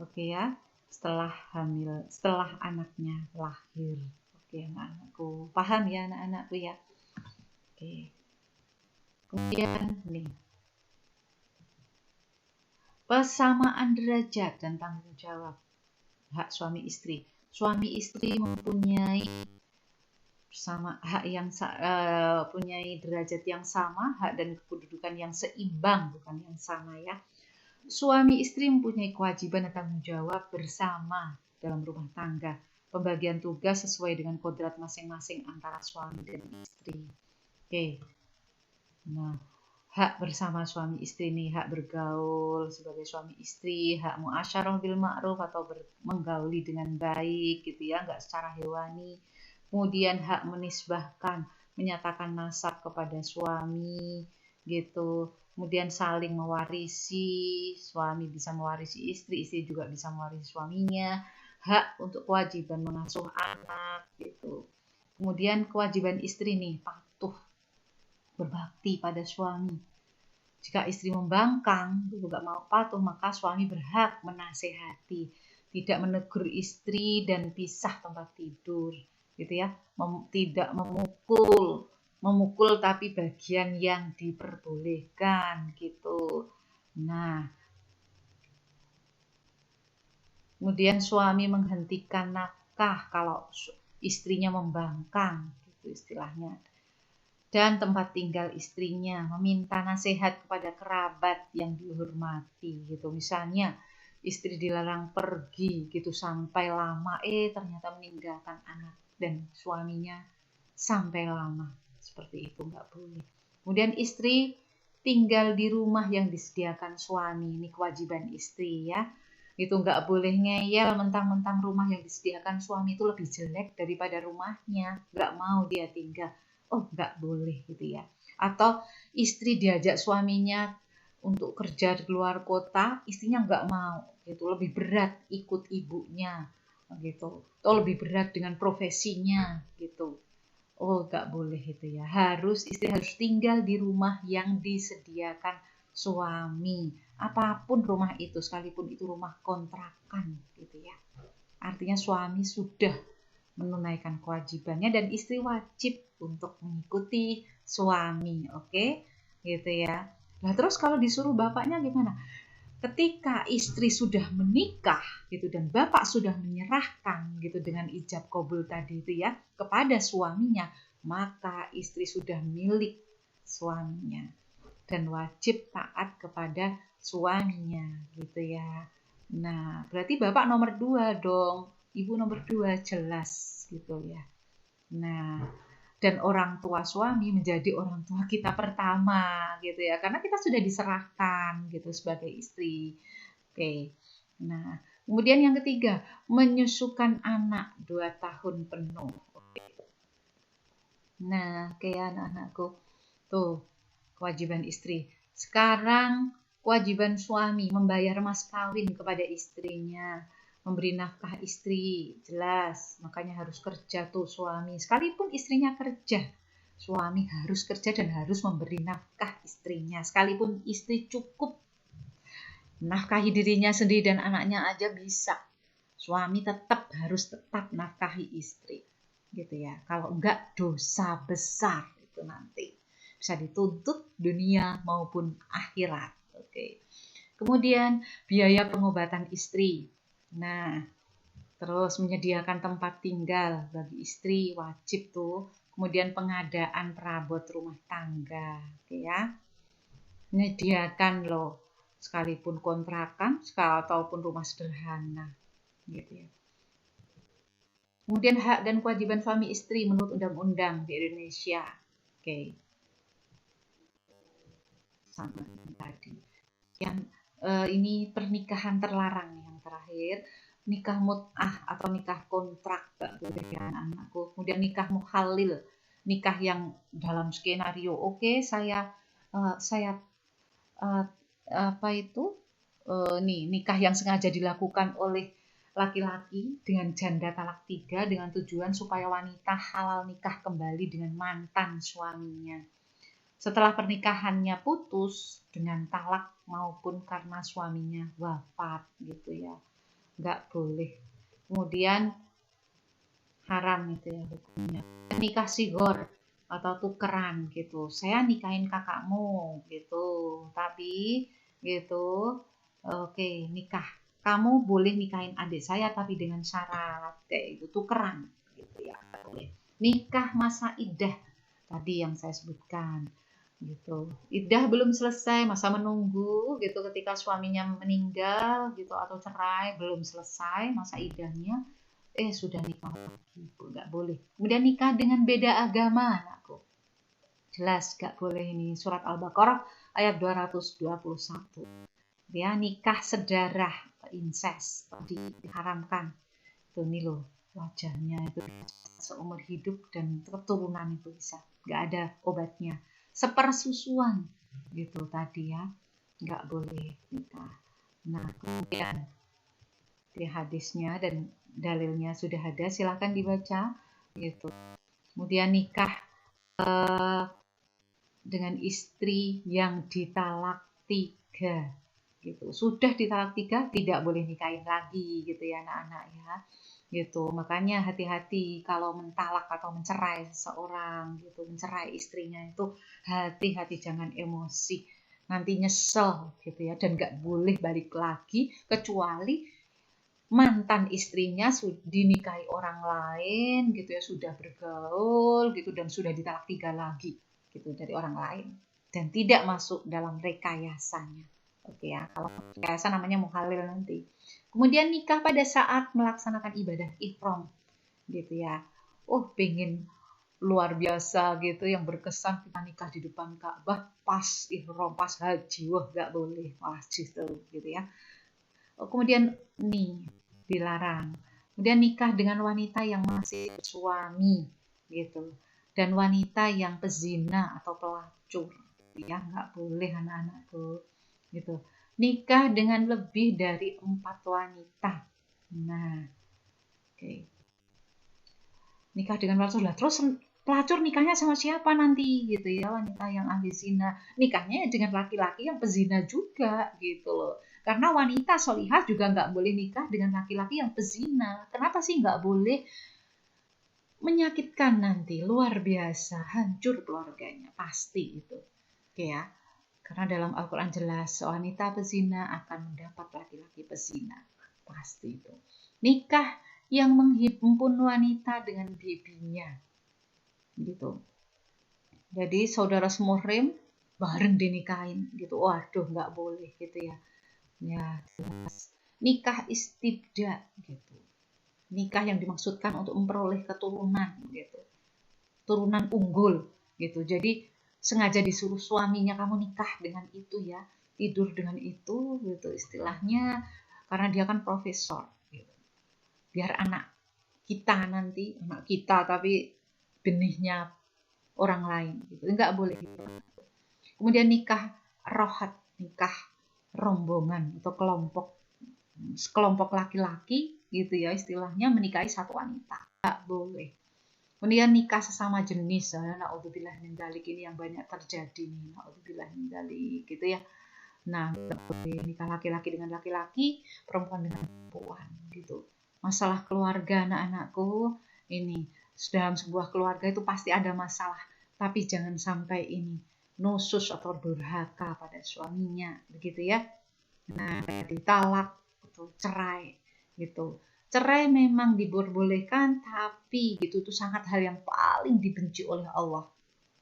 Oke ya, setelah hamil, setelah anaknya lahir. Oke anak-anakku, paham ya anak-anakku ya. Oke, kemudian nih, persamaan derajat dan tanggung jawab hak suami istri. Suami istri mempunyai punyai derajat yang sama, hak dan kedudukan yang seimbang, bukan yang sama ya. Suami istri mempunyai kewajiban dan tanggung jawab bersama dalam rumah tangga. Pembagian tugas sesuai dengan kodrat masing-masing antara suami dan istri. Oke. Nah, hak bersama suami istri nih, hak bergaul sebagai suami istri, hak muasyarah bil ma'ruf atau menggauli dengan baik gitu ya, nggak secara hewani. Kemudian hak menisbahkan, menyatakan nasab kepada suami gitu. Kemudian saling mewarisi, suami bisa mewarisi istri, istri juga bisa mewarisi suaminya. Hak untuk kewajiban mengasuh anak gitu. Kemudian kewajiban istri nih, patuh berbakti pada suami. Jika istri membangkang, juga mau patuh, maka suami berhak menasehati, tidak menegur istri dan pisah tempat tidur, gitu ya. Tidak memukul tapi bagian yang diperbolehkan, gitu. Nah, kemudian suami menghentikan nafkah kalau istrinya membangkang, gitu istilahnya. Dan tempat tinggal istrinya, meminta nasihat kepada kerabat yang dihormati gitu. Misalnya istri dilarang pergi gitu sampai lama, ternyata meninggalkan anak dan suaminya sampai lama, seperti itu nggak boleh. Kemudian istri tinggal di rumah yang disediakan suami, ini kewajiban istri ya. Itu nggak boleh ngeyel mentang-mentang rumah yang disediakan suami itu lebih jelek daripada rumahnya, nggak mau dia tinggal. Oh nggak boleh gitu ya. Atau istri diajak suaminya untuk kerja di luar kota, istrinya nggak mau gitu, lebih berat ikut ibunya gitu, atau lebih berat dengan profesinya gitu. Oh nggak boleh itu ya, istri harus tinggal di rumah yang disediakan suami, apapun rumah itu, sekalipun itu rumah kontrakan gitu ya. Artinya suami sudah menunaikan kewajibannya dan istri wajib untuk mengikuti suami, oke? Gitu ya. Nah, terus kalau disuruh bapaknya gimana? Ketika istri sudah menikah gitu dan bapak sudah menyerahkan gitu dengan ijab kabul tadi itu ya kepada suaminya, maka istri sudah milik suaminya dan wajib taat kepada suaminya gitu ya. Nah, berarti bapak nomor 2 dong. Ibu nomor 2 jelas gitu ya. Nah, dan orang tua suami menjadi orang tua kita pertama gitu ya. Karena kita sudah diserahkan gitu sebagai istri. Oke. Nah, kemudian yang ketiga, menyusukan anak 2 tahun penuh. Nah, kayak anak-anakku. Tuh, kewajiban istri. Sekarang kewajiban suami membayar mas kawin kepada istrinya. memberi nafkah istri, jelas, makanya harus kerja tuh suami. Sekalipun istrinya kerja, suami harus kerja dan harus memberi nafkah istrinya. Sekalipun istri cukup nafkahi dirinya sendiri dan anaknya aja bisa, suami harus tetap nafkahi istri, gitu ya. Kalau enggak, dosa besar itu nanti bisa dituntut dunia maupun akhirat. Oke. Kemudian biaya pengobatan istri. Nah, terus menyediakan tempat tinggal bagi istri wajib tuh. Kemudian pengadaan perabot rumah tangga, oke ya. Menyediakan loh, sekalipun kontrakan ataupun rumah sederhana, gitu ya. Kemudian hak dan kewajiban suami istri menurut undang-undang di Indonesia. Oke. Sama tadi. Yang ini pernikahan terlarang yang terakhir, nikah mut'ah atau nikah kontrak, gak boleh ya anak-anakku. Kemudian nikah muhalil, nikah yang dalam skenario oke, saya nikah yang sengaja dilakukan oleh laki-laki dengan janda talak 3 dengan tujuan supaya wanita halal nikah kembali dengan mantan suaminya. Setelah pernikahannya putus dengan talak maupun karena suaminya wafat, gitu ya, nggak boleh. Kemudian haram itu ya hukumnya. Nikah sigor atau tukeran gitu. Saya nikahin kakakmu gitu, tapi gitu, oke, nikah. Kamu boleh nikahin adik saya tapi dengan syarat kayak itu, tukeran gitu ya. Nikah masa iddah tadi yang saya sebutkan. Gitu. Iddah belum selesai, masa menunggu gitu ketika suaminya meninggal gitu atau cerai, belum selesai masa iddahnya, sudah nikah lagi, nggak boleh. Kemudian nikah dengan beda agama, anakku, jelas nggak boleh. Ini surat Al-Baqarah ayat 221 ya. Nikah sedarah, incest diharamkan. Tuh nih loh, wajahnya itu seumur hidup dan keturunan itu bisa, nggak ada obatnya. Sepersusuan gitu tadi ya, nggak boleh nikah. Nah, kemudian di hadisnya dan dalilnya sudah ada, silahkan dibaca gitu. Kemudian nikah dengan istri yang ditalak 3 gitu. Sudah ditalak 3 tidak boleh nikahin lagi gitu ya anak-anak ya. Gitu. Makanya hati-hati kalau mentalak atau mencerai seseorang gitu, mencerai istrinya itu hati-hati, jangan emosi. Nanti nyesel gitu ya, dan nggak boleh balik lagi kecuali mantan istrinya dinikahi orang lain gitu ya, sudah bergaul gitu dan sudah ditalak 3 lagi gitu dari orang lain dan tidak masuk dalam rekayasanya. Oke ya, kalau rekayasa namanya muhalil nanti. Kemudian nikah pada saat melaksanakan ibadah ihram gitu ya. Pengen luar biasa gitu yang berkesan, kita nikah di depan Ka'bah pas ihram, pas haji, wah nggak boleh, malah justru gitu ya. Kemudian nih dilarang. Kemudian nikah dengan wanita yang masih suami gitu, dan wanita yang pezina atau pelacur ya, nggak boleh anak-anakku gitu. Nikah dengan lebih dari 4 wanita. Nah, oke. Nikah dengan pelacur lah, terus pelacur nikahnya sama siapa nanti gitu ya, wanita yang ahli zina nikahnya dengan laki-laki yang pezina juga gitu loh. Karena wanita solihah juga nggak boleh nikah dengan laki-laki yang pezina. Kenapa sih nggak boleh? Menyakitkan nanti, luar biasa, hancur keluarganya pasti itu, oke ya. Karena dalam Al-Quran jelas wanita pezina akan mendapat laki-laki pezina, pasti itu. Nikah yang menghimpun wanita dengan babynya gitu. Jadi saudara semuhrim bareng dinikahin gitu, waduh nggak boleh gitu ya. Ya jelas. Nikah istibda gitu, nikah yang dimaksudkan untuk memperoleh keturunan gitu, turunan unggul gitu. Jadi sengaja disuruh suaminya, kamu nikah dengan itu ya, tidur dengan itu gitu istilahnya, karena dia kan profesor gitu. Biar anak kita nanti, anak kita tapi benihnya orang lain gitu, nggak boleh gitu. Kemudian nikah rohat, nikah rombongan atau kelompok sekelompok laki-laki gitu ya, istilahnya menikahi satu wanita, nggak boleh. Kemudian nikah sesama jenis, naudzubillah min dzalik, ini yang banyak terjadi nih, naudzubillah min dzalik gitu ya. Nah, nikah laki-laki dengan laki-laki, perempuan dengan perempuan gitu. Masalah keluarga anak-anakku, ini dalam sebuah keluarga itu pasti ada masalah, tapi jangan sampai ini nusus atau durhaka pada suaminya, begitu ya. Nah, ditalak atau cerai gitu. Cerai memang diperbolehkan, tapi gitu itu sangat hal yang paling dibenci oleh Allah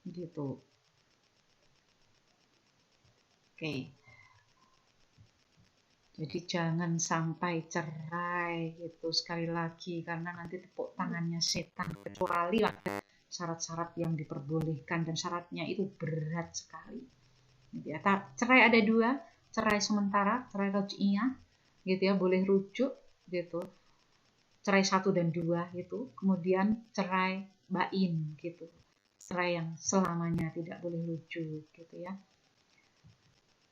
gitu. Oke. Jadi jangan sampai cerai gitu sekali lagi, karena nanti tepuk tangannya setan, kecuali ada syarat-syarat yang diperbolehkan dan syaratnya itu berat sekali. Gitu ya. Cerai ada dua, cerai sementara, cerai roj'iyah gitu ya, boleh rujuk gitu. Cerai 1 dan 2 gitu, kemudian cerai bain gitu, cerai yang selamanya tidak boleh rujuk gitu ya.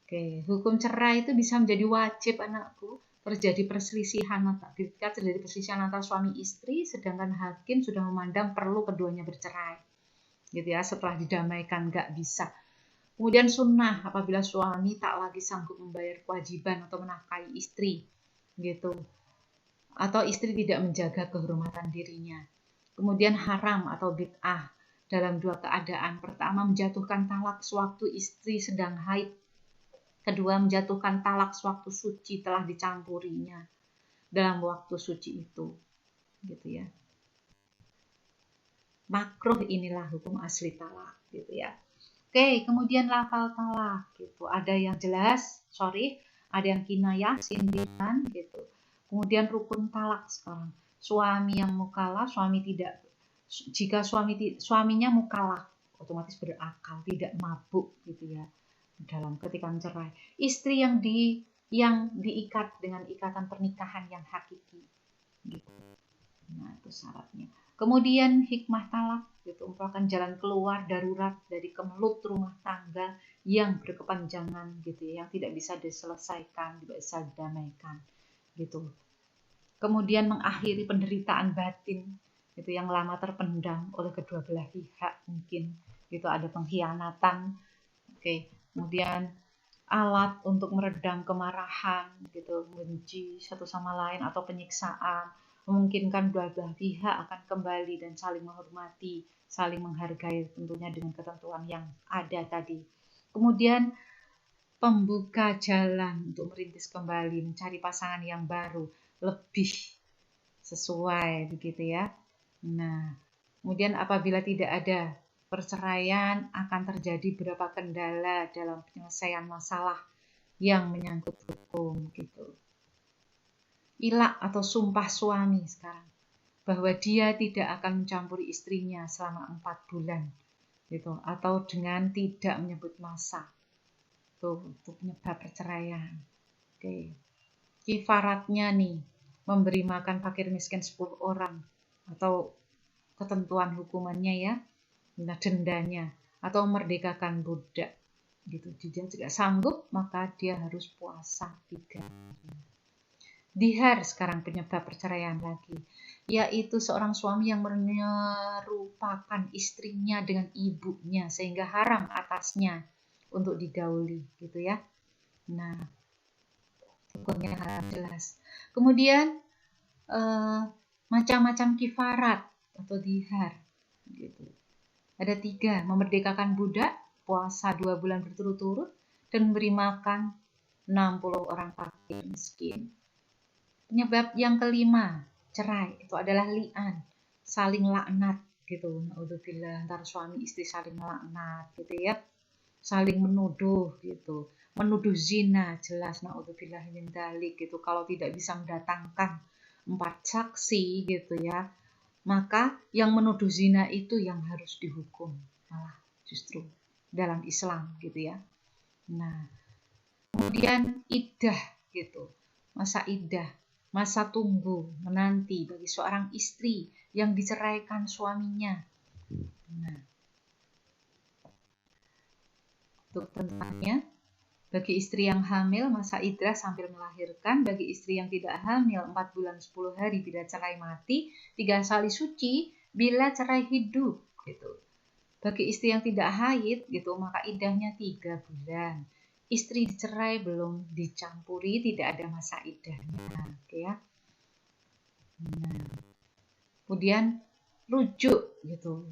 Oke, hukum cerai itu bisa menjadi wajib anakku terjadi perselisihan, ketika terjadi perselisihan antara suami istri, sedangkan hakim sudah memandang perlu keduanya bercerai gitu ya, setelah didamaikan nggak bisa. Kemudian sunnah apabila suami tak lagi sanggup membayar kewajiban atau menafkahi istri gitu, atau istri tidak menjaga kehormatan dirinya. Kemudian haram atau bid'ah dalam dua keadaan. Pertama, menjatuhkan talak sewaktu istri sedang haid. Kedua, menjatuhkan talak sewaktu suci telah dicampurinya dalam waktu suci itu. Gitu ya. Makruh inilah hukum asli talak gitu ya. Oke, kemudian lafal talak gitu. Ada yang jelas, ada yang kinayah, sindiran gitu. Kemudian rukun talak sekarang. Suami yang mukallaf, jika suaminya mukallaf, otomatis berakal, tidak mabuk gitu ya dalam ketika mencerai. Istri yang diikat dengan ikatan pernikahan yang hakiki gitu. Nah, itu syaratnya. Kemudian hikmah talak itu merupakan jalan keluar darurat dari kemelut rumah tangga yang berkepanjangan gitu ya, yang tidak bisa diselesaikan, tidak bisa didamaikan gitu. Kemudian mengakhiri penderitaan batin itu yang lama terpendam oleh kedua belah pihak, mungkin itu ada pengkhianatan. Oke, kemudian alat untuk meredam kemarahan gitu, benci satu sama lain atau penyiksaan, memungkinkan dua belah pihak akan kembali dan saling menghormati, saling menghargai tentunya dengan ketentuan yang ada tadi. Kemudian pembuka jalan untuk merintis kembali, mencari pasangan yang baru, lebih sesuai begitu ya. Nah, kemudian apabila tidak ada perceraian, akan terjadi beberapa kendala dalam penyelesaian masalah yang menyangkut hukum gitu. Ilak atau sumpah suami sekarang bahwa dia tidak akan mencampuri istrinya selama 4 bulan gitu, atau dengan tidak menyebut masa itu penyebab perceraian. Oke. Kifaratnya nih, memberi makan fakir miskin 10 orang atau ketentuan hukumannya ya, nah dendanya, atau merdekakan budak gitu. Dia juga sanggup, maka dia harus puasa 3 hari. Dihar sekarang penyebab perceraian lagi, yaitu seorang suami yang menyerupakan istrinya dengan ibunya sehingga haram atasnya untuk digauli gitu ya. Nah, hukumnya haram jelas. Kemudian macam-macam kifarat atau dihar gitu. Ada 3, memerdekakan budak, puasa 2 bulan berturut-turut, dan memberi makan 60 orang fakir miskin. Penyebab yang kelima, cerai, itu adalah li'an, saling laknat gitu. Naudzubillah, antara suami istri saling laknat gitu ya. Saling menuduh gitu. Menuduh zina, jelas naudzubillah min dzalik gitu. Kalau tidak bisa mendatangkan 4 saksi gitu ya, maka yang menuduh zina itu yang harus dihukum malah justru dalam Islam gitu ya. Nah, kemudian iddah gitu, masa iddah, masa tunggu menanti bagi seorang istri yang diceraikan suaminya. Nah, untuk tentangnya Bagi istri yang hamil, masa iddah sambil melahirkan. Bagi istri yang tidak hamil, 4 bulan 10 hari bila cerai mati, 3 kali suci bila cerai hidup gitu. Bagi istri yang tidak haid gitu, maka iddahnya 3 bulan. Istri dicerai belum dicampuri, tidak ada masa iddahnya, oke ya. Nah, kemudian rujuk gitu.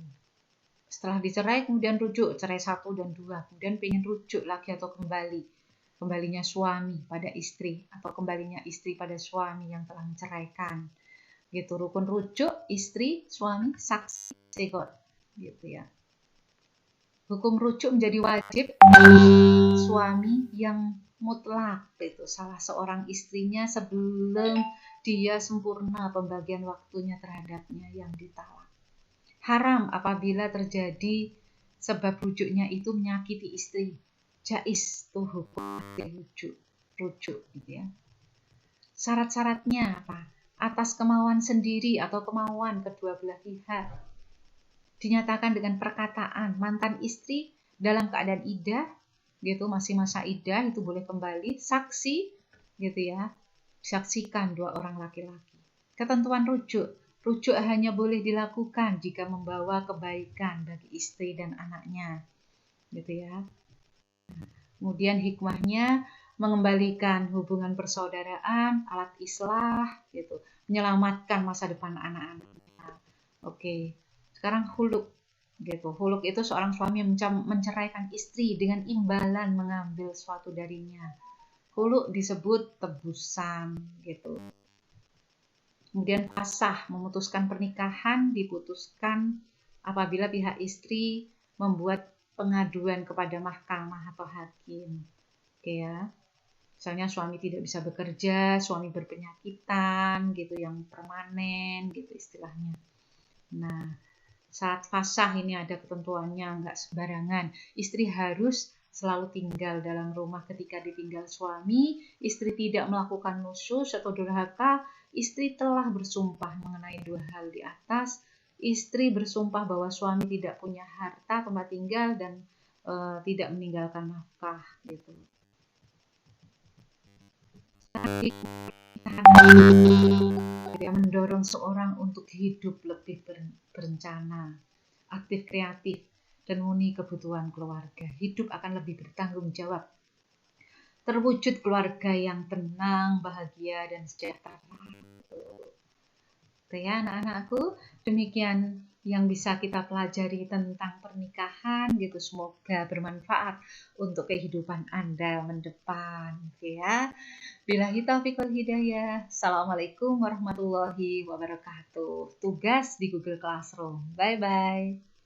Setelah dicerai kemudian rujuk, cerai 1 dan 2, kemudian pengen rujuk lagi atau kembalinya suami pada istri atau kembalinya istri pada suami yang telah menceraikan gitu. Rukun rujuk istri, suami, saksi, sekor gitu ya. Hukum rujuk menjadi wajib suami yang mutlak itu, salah seorang istrinya sebelum dia sempurna pembagian waktunya terhadapnya yang ditalak. Haram apabila terjadi sebab rujuknya itu menyakiti istri. Jais tuh hukum rujuk gitu ya. Syarat-syaratnya apa? Atas kemauan sendiri atau kemauan kedua belah pihak. Dinyatakan dengan perkataan mantan istri dalam keadaan iddah gitu, masih masa iddah itu boleh kembali, saksi gitu ya. Disaksikan 2 orang laki-laki. Ketentuan rujuk hanya boleh dilakukan jika membawa kebaikan bagi istri dan anaknya gitu ya. Kemudian hikmahnya mengembalikan hubungan persaudaraan, alat islah gitu, menyelamatkan masa depan anak-anaknya. Oke. Sekarang huluk gitu. Huluk itu seorang suami yang menceraikan istri dengan imbalan mengambil sesuatu darinya. Huluk disebut tebusan gitu. Kemudian fasah, memutuskan pernikahan diputuskan apabila pihak istri membuat pengaduan kepada mahkamah atau hakim. Oke ya. Misalnya suami tidak bisa bekerja, suami berpenyakitan gitu yang permanen gitu istilahnya. Nah, saat fasah ini ada ketentuannya, nggak sembarangan. Istri harus selalu tinggal dalam rumah ketika ditinggal suami. Istri tidak melakukan nusyuz atau durhaka. Istri telah bersumpah mengenai 2 hal di atas. Istri bersumpah bahwa suami tidak punya harta tempat tinggal dan tidak meninggalkan nafkah gitu. Yang mendorong seorang untuk hidup lebih berencana, aktif kreatif, dan memenuhi kebutuhan keluarga. Hidup akan lebih bertanggung jawab. Terwujud keluarga yang tenang, bahagia, dan sejahtera. Oke ya anak-anakku, demikian yang bisa kita pelajari tentang pernikahan gitu. Semoga bermanfaat untuk kehidupan Anda mendepan. Oke ya. Billahi taufiq wal hidayah. Assalamualaikum warahmatullahi wabarakatuh. Tugas di Google Classroom. Bye-bye.